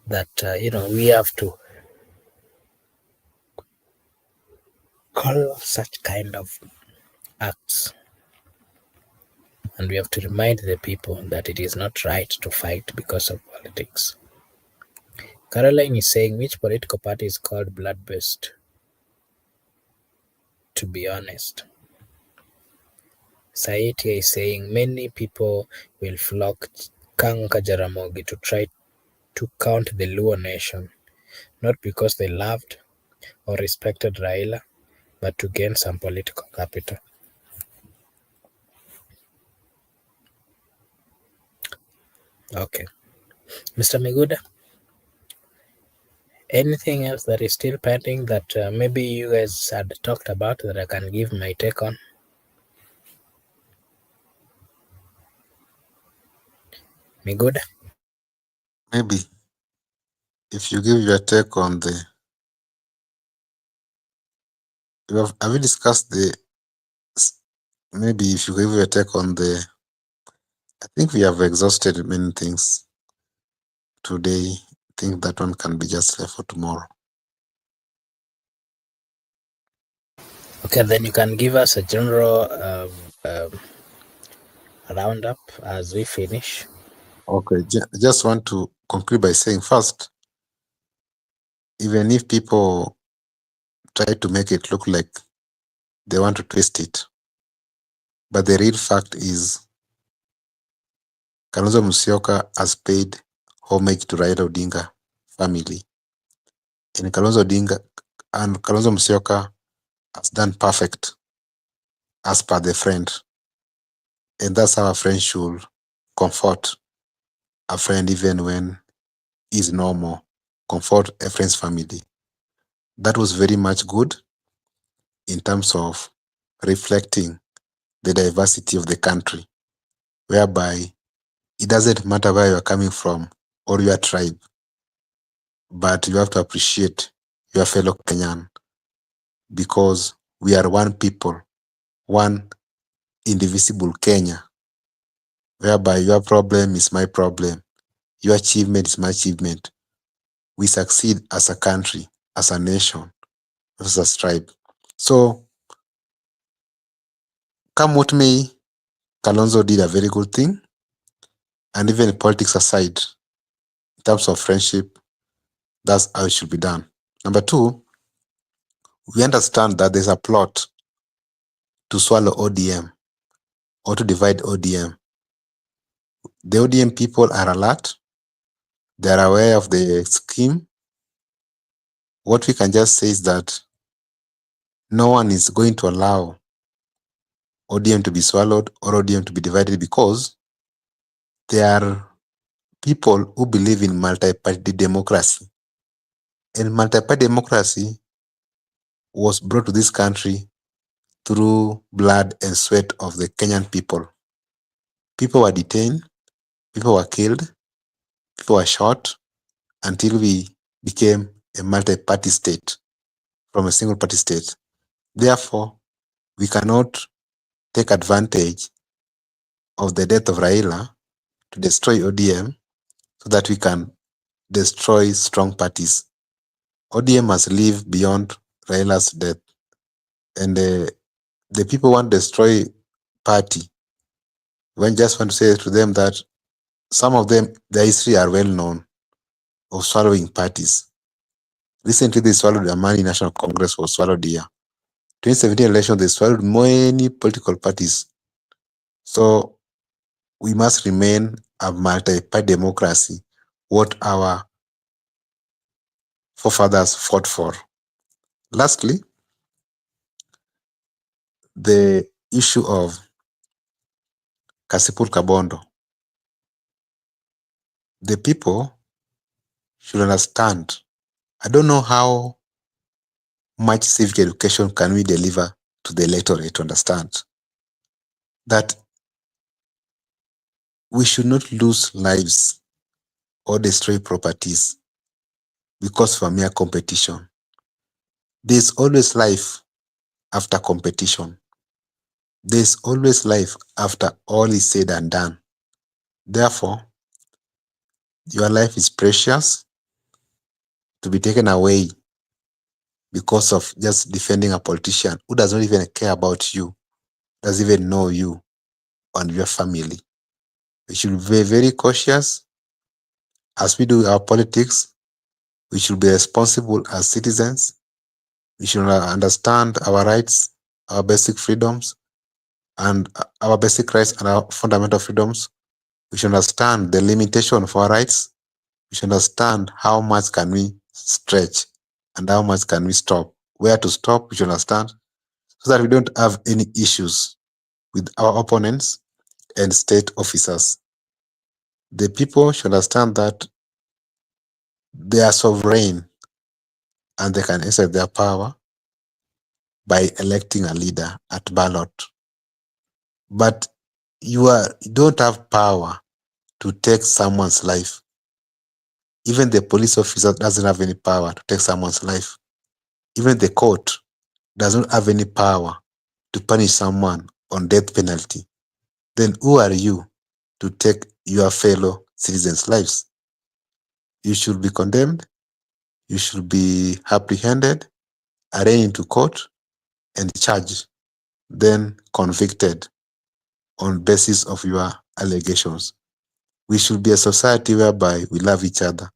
that, we have to call such kind of acts. And we have to remind the people that it is not right to fight because of politics. Caroline is saying, which political party is called blood-based? To be honest. Saitia is saying, many people will flock Kanka Jaramogi to try to count the Luo nation, not because they loved or respected Raila, but to gain some political capital. Okay. Mr. Miguda, Anything else that is still pending that maybe you guys had talked about that I can give my take on? Me good? Maybe if you give your take on the, have you discussed the, maybe if you give your take on the, I think we have exhausted many things today. I think that one can be just left for tomorrow. Okay, then you can give us a general roundup as we finish. Okay, just want to conclude by saying first, even if people try to make it look like they want to twist it, but the real fact is Kalonzo Musyoka has paid homage to Raila Odinga family. And Kalonzo Musyoka has done perfect as per the friend. And that's how a friend should comfort a friend even when he's normal. Comfort a friend's family. That was very much good in terms of reflecting the diversity of the country, whereby it doesn't matter where you're coming from or your tribe, but you have to appreciate your fellow Kenyan because we are one people, one indivisible Kenya, whereby your problem is my problem, your achievement is my achievement. We succeed as a country, as a nation, as a tribe. So, come what may, Kalonzo did a very good thing. And even politics aside, in terms of friendship, that's how it should be done. Number two, we understand that there's a plot to swallow ODM or to divide ODM. The ODM people are alert. They are aware of the scheme. What we can just say is that no one is going to allow ODM to be swallowed or ODM to be divided because there are people who believe in multi-party democracy. And multi-party democracy was brought to this country through blood and sweat of the Kenyan people. People were detained, people were killed, people were shot until we became a multi-party state from a single party state. Therefore, we cannot take advantage of the death of Raila to destroy ODM so that we can destroy strong parties. ODM must live beyond Raila's death. And the people want to destroy party. We just want to say to them that some of them, their history are well known of swallowing parties. Recently, they swallowed the Amani National Congress was swallowed here. 2017 election, they swallowed many political parties. So we must remain a multi-party democracy, what our forefathers fought for. Lastly, the issue of Kasipul Kabondo. The people should understand. I don't know how much civic education can we deliver to the electorate to understand that we should not lose lives or destroy properties because of a mere competition. There's always life after competition. There's always life after all is said and done. Therefore, your life is precious to be taken away because of just defending a politician who does not even care about you, doesn't even know you and your family. We should be very, very cautious as we do our politics. We should be responsible as citizens. We should understand our rights, our basic freedoms, and our basic rights and our fundamental freedoms. We should understand the limitation of our rights. We should understand how much can we stretch and how much can we stop. Where to stop, we should understand so that we don't have any issues with our opponents and state officers. The people should understand that they are sovereign and they can exercise their power by electing a leader at ballot. But you don't have power to take someone's life. Even the police officer doesn't have any power to take someone's life. Even the court doesn't have any power to punish someone on death penalty. Then who are you to take your fellow citizens' lives? You should be condemned, you should be apprehended, arraigned into court, and charged, then convicted on basis of your allegations. We should be a society whereby we love each other.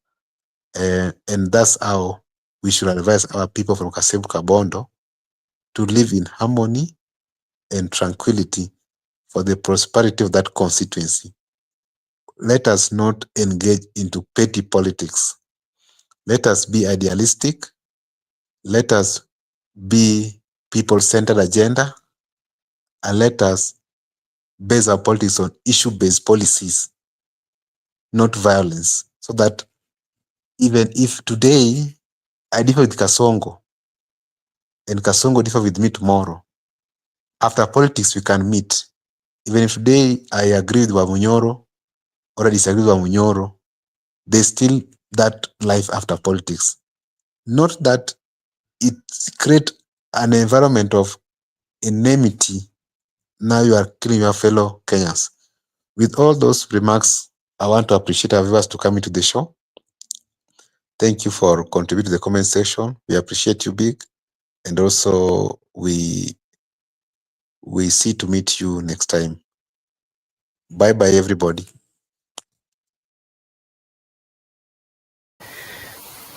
And that's how we should advise our people from Bondo to live in harmony and tranquility for the prosperity of that constituency. Let us not engage into petty politics. Let us be idealistic. Let us be people-centered agenda. And let us base our politics on issue-based policies, not violence. So that even if today I differ with Kasongo, and Kasongo differ with me tomorrow, after politics we can meet. Even if today I agree with Wamunyoro or I disagree with Wamunyoro, there's still that life after politics. Not that it creates an environment of enmity. Now you are killing your fellow Kenyans. With all those remarks, I want to appreciate our viewers to come into the show. Thank you for contributing to the comment section. We appreciate you big. And also we see to meet you next time. Bye-bye, everybody.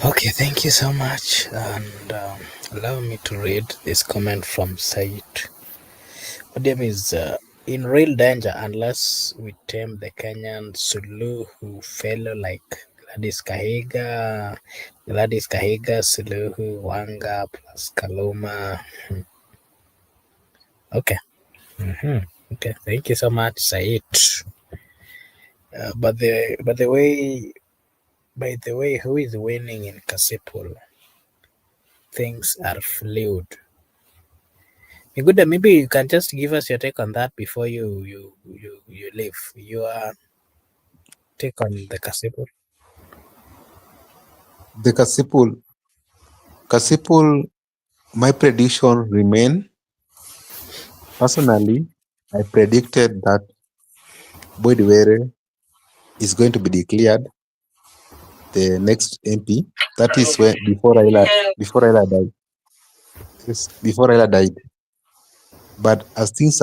Okay, thank you so much. And allow me to read this comment from Said. ODM is in real danger unless we tame the Kenyan Suluhu fellow like Gladys Kahiga, Suluhu, Wanga, plus Kaluma. Okay. Okay, thank you so much, Said. By the way, who is winning in Kasipul? Things are fluid. Good, maybe you can just give us your take on that before you leave. Your take on the Kasipul. The Kasipul, my prediction remain. Personally, I predicted that Boydwere is going to be declared the next MP. That is when before Raila died. Yes, before Raila died. But as things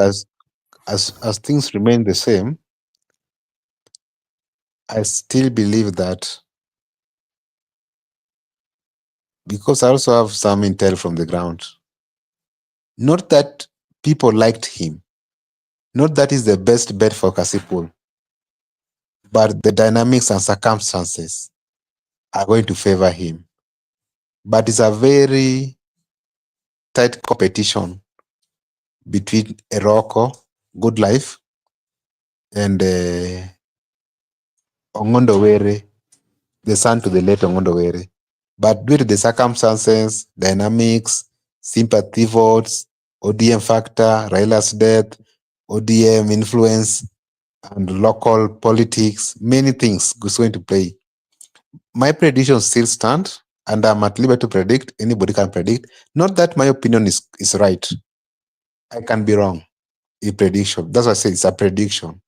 remain the same, I still believe that, because I also have some intel from the ground. Not that people liked him, not that is the best bet for Kasipul, but the dynamics and circumstances are going to favor him. But it's a very tight competition between Eroko, Good Life, and Ongondo Were, the son to the late Ongondo Were. But due to the circumstances, dynamics, sympathy votes, ODM factor, Raila's death, ODM influence, and local politics, many things is going to play. My predictions still stand, and I'm at liberty to predict. Anybody can predict. Not that my opinion is right. I can be wrong. A prediction. That's why I say it's a prediction.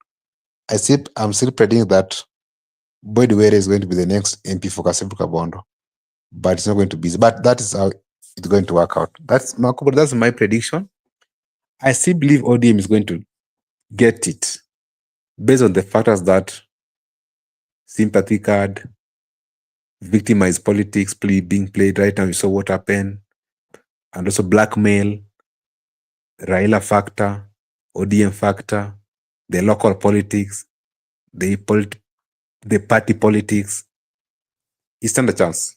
I'm still predicting that Boyd Were is going to be the next MP for Kasipul Bondo, but it's not going to be. But that is how it's going to work out. That's my prediction. I still believe ODM is going to get it based on the factors that sympathy card, victimized politics being played right now. You saw what happened, and also blackmail, Raila factor, ODM factor, the local politics, the party politics. He stand a chance.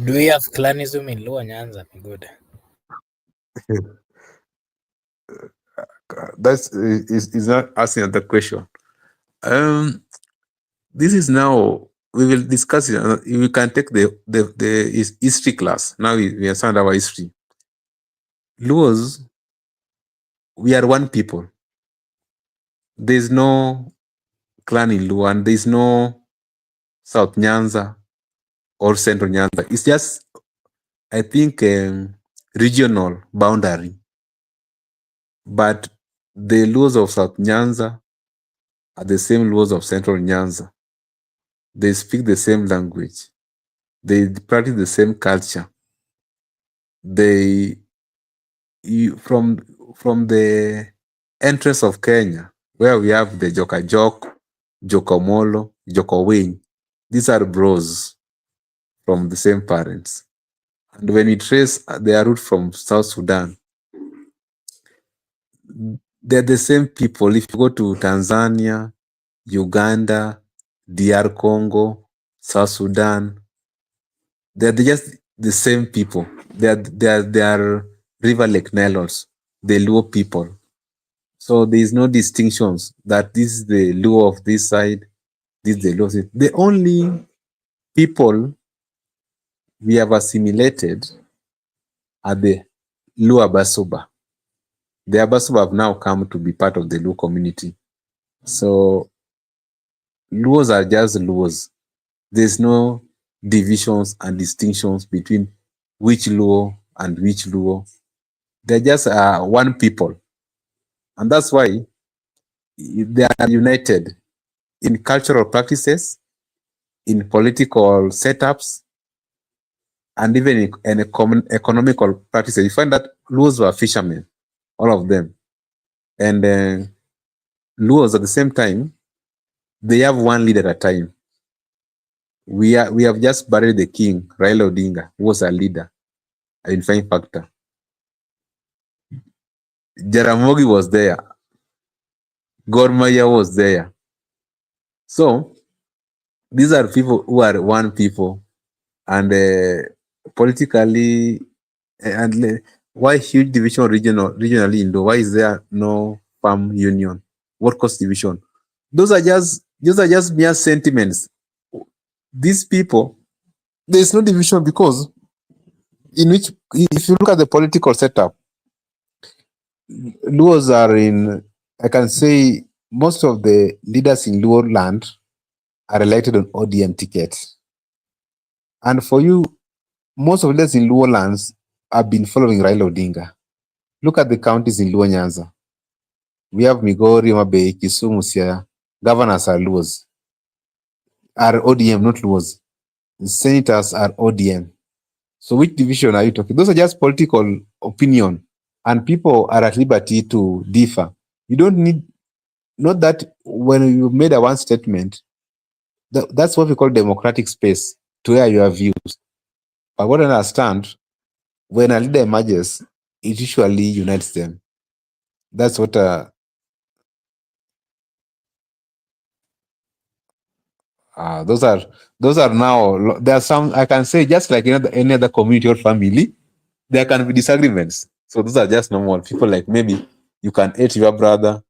Do we have clanism in Luo Nyanza? Good. That's is not asking another question. This is now we will discuss it. We can take the history class. Now we understand our history. Luos, we are one people. There's no clan in Luo, and there's no South Nyanza or Central Nyanza. It's just, I think, regional boundary. But the Luos of South Nyanza are the same Luos of Central Nyanza. They speak the same language. They practice the same culture. From the entrance of Kenya, where we have the Jokajok, Jokomolo, Jokowiny, these are bros from the same parents. And when we trace their root from South Sudan, they're the same people. If you go to Tanzania, Uganda, DR Congo, South Sudan, they're just the same people. They are River Lake Nilotes, the Luo people. So there is no distinctions that this is the Luo of this side, this is the Luo of this. The only people we have assimilated are the Luo Abasuba. The Abasuba have now come to be part of the Luo community. So Luos are just Luos. There's no divisions and distinctions between which Luo and which Luo. They're just one people. And that's why they are united in cultural practices, in political setups, and even in economical practices. You find that Luos were fishermen, all of them. And Luos at the same time, they have one leader at a time. We have just buried the king, Raila Odinga, who was a leader, an identifying factor. Jaramogi was there. Gor Mahia was there. So these are people who are one people, and politically, and why huge division regionally in Luo? Why is there no farm union? What cause division? Those are just mere sentiments. These people, there is no division because in which, if you look at the political setup, Luos are in, I can say most of the leaders in Luo land are elected on ODM tickets. And for you, most of the leaders in Luo lands have been following Raila Odinga. Look at the counties in Luo Nyanza. We have Migori, Mabei, Kisumu, Siaya. Governors are Luos. Are ODM, not Luos. Senators are ODM. So which division are you talking? Those are just political opinion, and people are at liberty to differ. You don't need, not that when you made a one statement, that's what we call democratic space to air your views. But what I understand, when a leader emerges, it usually unites them. That's what those are now, there are some, I can say, just like any other community or family, there can be disagreements. So those are just normal. People, like, maybe you can hate your brother,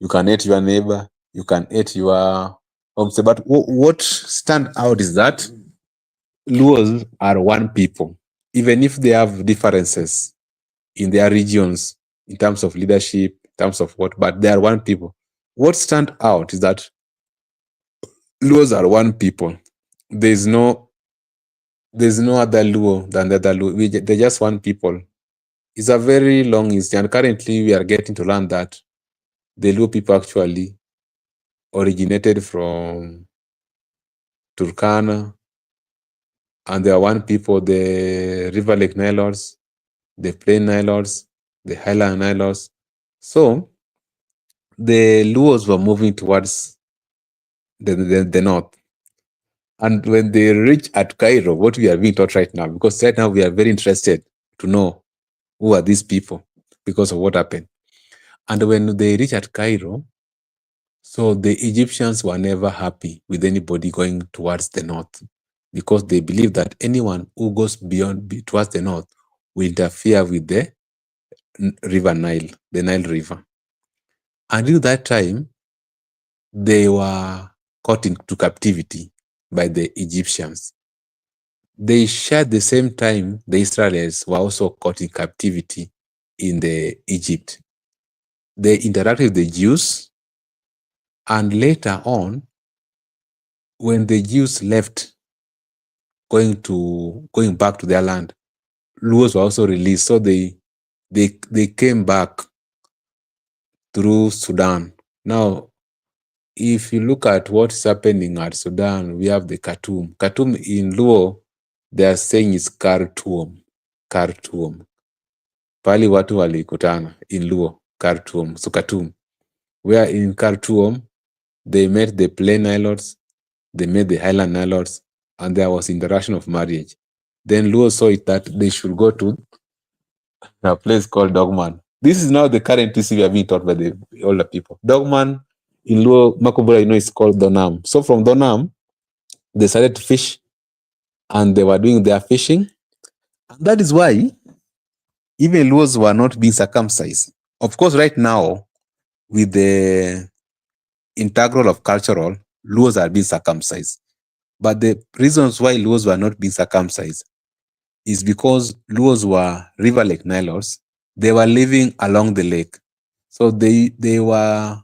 you can hate your neighbor, you can hate your homestead. But what stand out is that Luos are one people, even if they have differences in their regions in terms of leadership, in terms of what, but they are one people. What stand out is that Luos are one people. There's no other Luo than the other Luo. They're just one people. It's a very long history, and currently we are getting to learn that the Luo people actually originated from Turkana, and they are one people, the River Lake Nilotes, the Plain Nilotes, the Highland Nilotes. So the Luos were moving towards the north. And when they reach at Cairo, what we are being taught right now, because right now we are very interested to know who are these people because of what happened. And when they reach at Cairo, so the Egyptians were never happy with anybody going towards the north, because they believe that anyone who goes towards the north will interfere with the river Nile, the Nile River. Until that time, they were caught into captivity by the Egyptians. They shared the same time the Israelites were also caught in captivity in the Egypt. They interacted with the Jews, and later on, when the Jews left, going back to their land, Luos were also released. So they came back through Sudan. Now, if you look at what's happening at Sudan, we have the Khartoum. Khartoum in Luo, they are saying is Khartoum. Khartoum. Pali watu walikutana in Luo, Khartoum. So Khartoum. Where in Khartoum, they met the Plain Nilotes, they met the Highland Nilotes, and there was interaction of marriage. Then Luo saw it that they should go to a place called Dogman. This is now the current TC we are being taught by the older people. Dogman in Luo, Makubura, is called Donam. So from Donam, they started to fish, and they were doing their fishing. And that is why even Luos were not being circumcised. Of course, right now, with the integral of cultural, Luos are being circumcised. But the reasons why Luos were not being circumcised is because Luos were River Lake Nilotes. They were living along the lake. So they were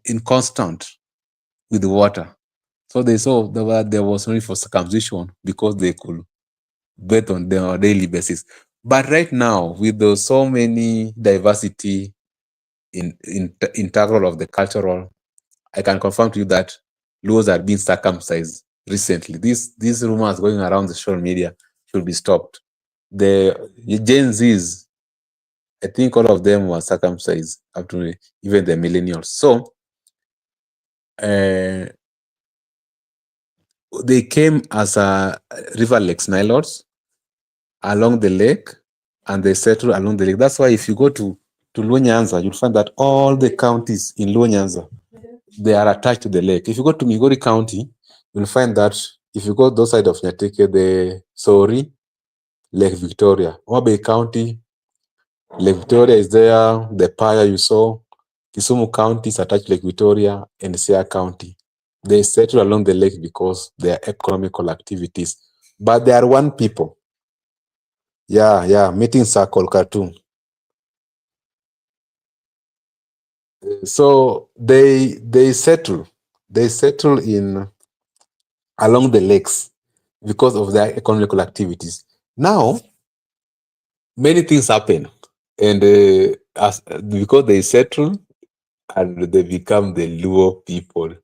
in constant with the water. So they saw there was no need for circumcision because they could bathe on them on a daily basis. But right now, with so many diversity in integral of the cultural, I can confirm to you that Luos are being circumcised recently. These rumors going around the social media should be stopped. The Gen Zs, I think all of them were circumcised up to even the millennials. So they came as a River Lakes Nilotes along the lake, and they settled along the lake. That's why if you go to Luo Nyanza, you'll find that all the counties in Luo Nyanza, they are attached to the lake. If you go to Migori County, you'll find that if you go those side of Nyateke, the Sori, Lake Victoria. Wabay County, Lake Victoria is there. The Paya you saw. Kisumu County is attached to Lake Victoria, and Siaya County. They settle along the lake because they are economical activities. But they are one people. Yeah, meeting circle Khartoum. So they settle in along the lakes because of their economical activities. Now, many things happen, and because they settle and they become the Luo people,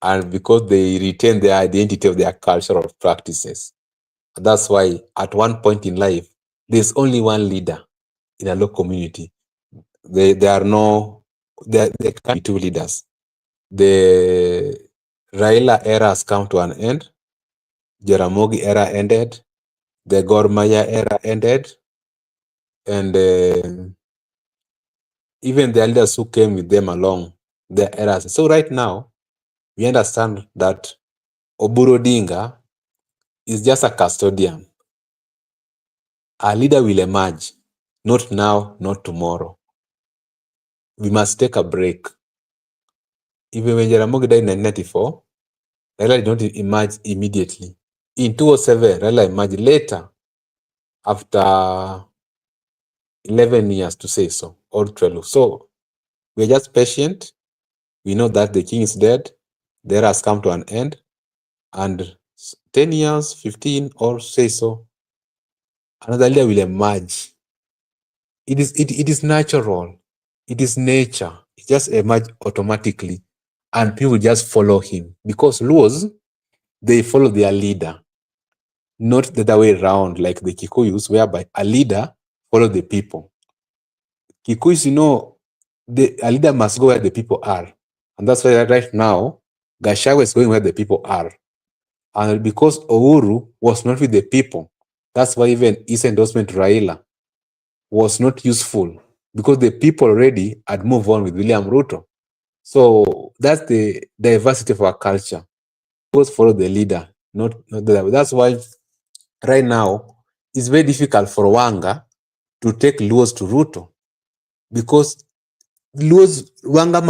and because they retain the identity of their cultural practices. That's why at one point in life, there's only one leader in a local community. There can't be two leaders. The Raila era has come to an end. Jaramogi era ended. The Gor Mahia era ended. And even the elders who came with them along their eras. So right now, we understand that Oburu Odinga is just a custodian. Our leader will emerge, not now, not tomorrow. We must take a break. Even when Jaramogi died in 1994, Raila did not emerge immediately. In 2007, Raila emerged later, after 11 years to say so, or 12. So we're just patient. We know that the king is dead. The era has come to an end. And 10 years, 15, or say so, another leader will emerge. It is natural. It is nature. It just emerge automatically, and people just follow him, because Luos, they follow their leader, not the other way around like the Kikuyus, whereby a leader follow the people. Kikuyus, a leader must go where the people are, and that's why right now Gachagua is going where the people are, and because Uhuru was not with the people, that's why even his endorsement to Raila was not useful, because the people already had moved on with William Ruto. So that's the diversity of our culture. Both follow the leader, not the other. That's why right now, it's very difficult for Wanga to take Luos to Ruto, because Luos, Wanga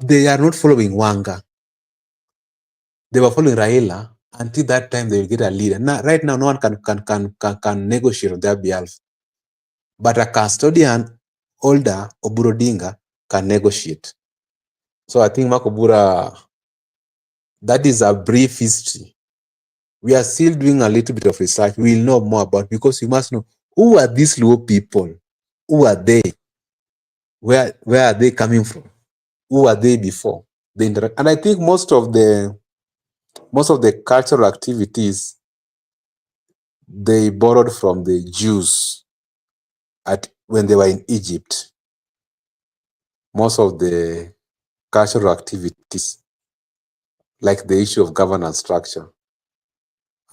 they are not following Wanga. They were following Raila. Until that time, they will get a leader. Now, right now, no one can negotiate on their behalf. But a custodian older, Oburu Odinga, can negotiate. So I think Makobura, that is a brief history. We are still doing a little bit of research. We will know more about, because you must know, who are these Luo people? Who are they? Where are they coming from? Who are they before? And I think most of the cultural activities, they borrowed from the Jews when they were in Egypt. Most of the cultural activities, like the issue of governance structure.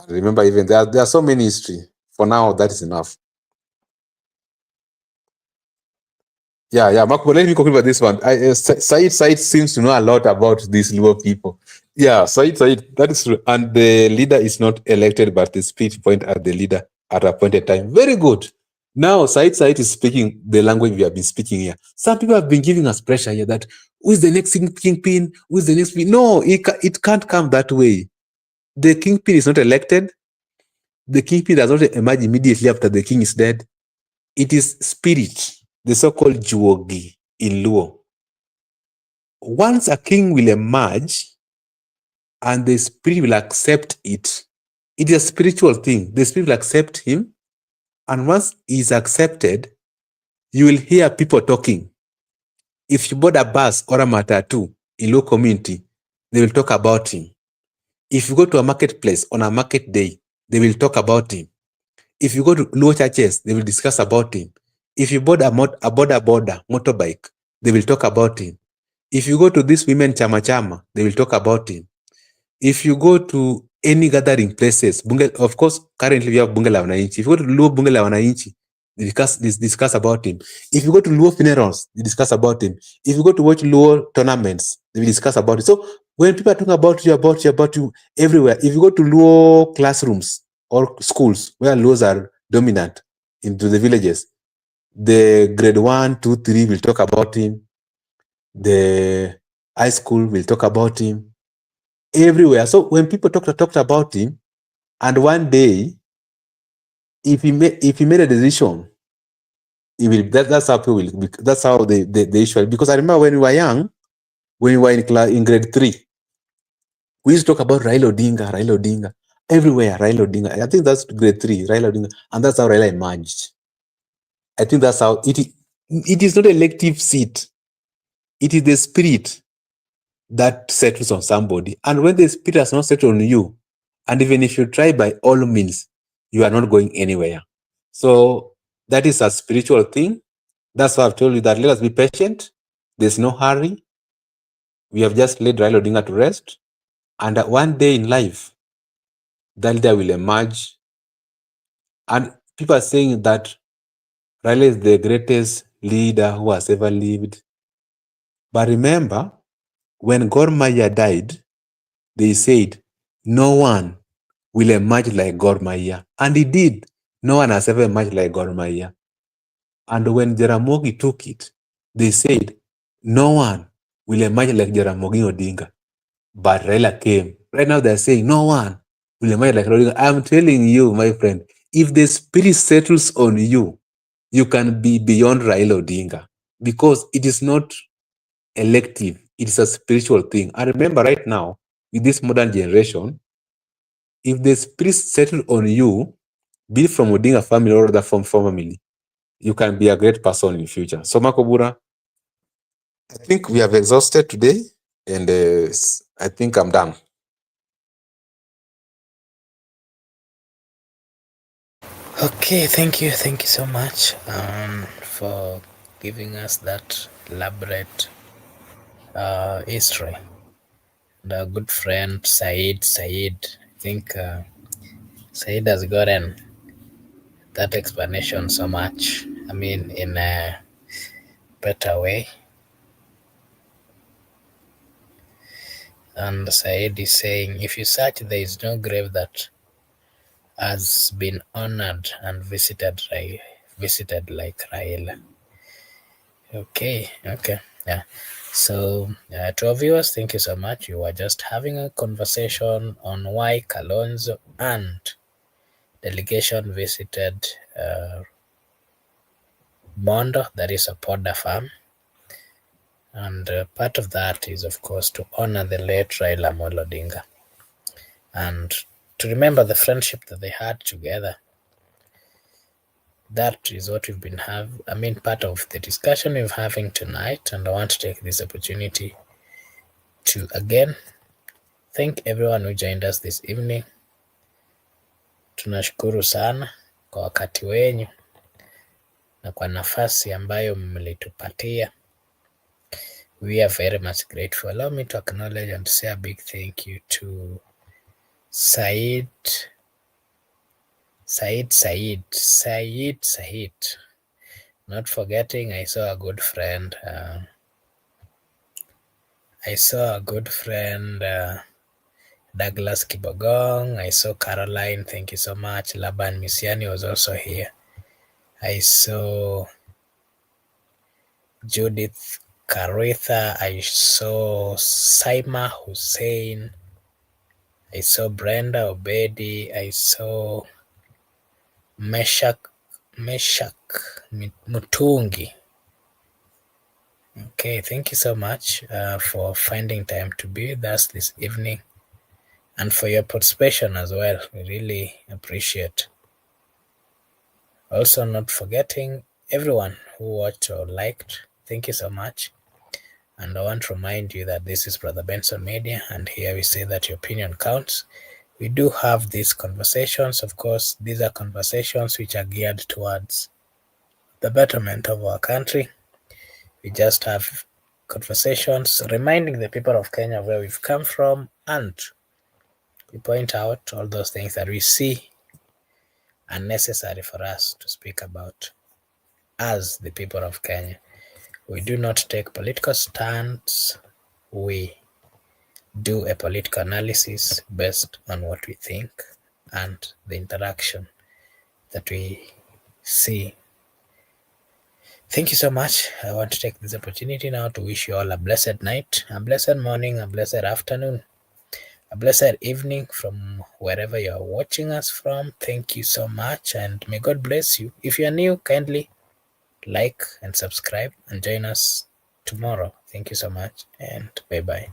And remember, even there are so many history. For now, that is enough. Yeah, Marco, let me conclude with this one. Said seems to know a lot about these Luo people. Yeah, Said, that is true. And the leader is not elected, but the speech point at the leader at a appointed time. Very good. Now, Said is speaking the language we have been speaking here. Some people have been giving us pressure here that, who is the next kingpin? Who is the next? No, it can't come that way. The kingpin is not elected. The kingpin does not emerge immediately after the king is dead. It is spirit, the so-called Juogi in Luo. Once a king will emerge and the spirit will accept it, it is a spiritual thing. The spirit will accept him, and once he is accepted, you will hear people talking. If you board a bus or a matatu in Luo community, they will talk about him. If you go to a marketplace on a market day, they will talk about him. If you go to Luo churches, they will discuss about him. If you board a motorbike, they will talk about him. If you go to this women chama, they will talk about him. If you go to any gathering places, of course, currently we have Bunge la Wananchi. If you go to Luo Bunge la Wananchi, they discuss about him. If you go to Luo funerals, they discuss about him. If you go to watch Luo tournaments, they will discuss about it. So when people are talking about you everywhere, if you go to Luo classrooms or schools where Luos are dominant into the villages, the grade 1, 2, 3 will talk about him. The high school will talk about him. Everywhere. So when people talked about him, and one day, if he made a decision, he will. That's how people will. That's how the issue. Because I remember when we were young, when we were in grade 3, we used to talk about Raila Odinga, everywhere. Raila Odinga. I think that's grade 3, Raila Odinga, and that's how Raila emerged. I think that's how it is not an elective seat. It is the spirit that settles on somebody. And when the spirit has not settled on you, and even if you try by all means, you are not going anywhere. So that is a spiritual thing. That's why I've told you that let us be patient. There's no hurry. We have just laid Raila Odinga to rest. And one day in life, that leader will emerge. And people are saying that Raila is the greatest leader who has ever lived. But remember, when Gor Mahia died, they said, no one will emerge like Gor Mahia. And he did. No one has ever emerged like Gor Mahia. And when Jaramogi took it, they said, no one will emerge like Jaramogi Odinga. But Raila came. Right now they're saying, no one will emerge like Raila Odinga. I'm telling you, my friend, if the spirit settles on you, you can be beyond Raila Odinga. Because it is not elective. It is a spiritual thing. And remember right now, with this modern generation, if the spirit settle on you, be it from Odinga family or other from family, you can be a great person in the future. So Makobura, I think we have exhausted today, and I think I'm done. Okay, thank you so much for giving us that elaborate history. The good friend Said, I think Said has gotten that explanation so much. I mean, in a better way. And Said is saying, if you search, there is no grave that has been honored and visited like Raila. Okay. Yeah. So, to our viewers, thank you so much. You were just having a conversation on why Kalonzo and delegation visited Bondo, that is Opoda farm. And part of that is, of course, to honor the late Raila Amolo Odinga and to remember the friendship that they had together. That is what we've been part of the discussion we're having tonight, and I want to take this opportunity to again thank everyone who joined us this evening. Tunashukuru sana kwa wakati wenyu na kwa nafasi ambayo mlitupatia. We are very much grateful. Allow me to acknowledge and say a big thank you to Said. Not forgetting, I saw a good friend. Douglas Kibogong. I saw Caroline. Thank you so much. Laban Misiani was also here. I saw Judith Karitha. I saw Saima Hussein. I saw Brenda Obedi. I saw Meshak Mutungi. Okay, thank you so much for finding time to be with us this evening and for your participation as well. We really appreciate. Also, not forgetting everyone who watched or liked. Thank you so much. And I want to remind you that this is Brother Benson Media, and here we say that your opinion counts. We do have these conversations. Of course, these are conversations which are geared towards the betterment of our country. We just have conversations reminding the people of Kenya where we've come from, and we point out all those things that we see are necessary for us to speak about as the people of Kenya. We do not take political stands. We do a political analysis based on what we think and the interaction that we see. Thank you so much. I want to take this opportunity now to wish you all a blessed night, a blessed morning, a blessed afternoon, a blessed evening from wherever you are watching us from. Thank you so much, and may God bless you. If you are new, kindly like and subscribe and join us tomorrow. Thank you so much, and bye-bye.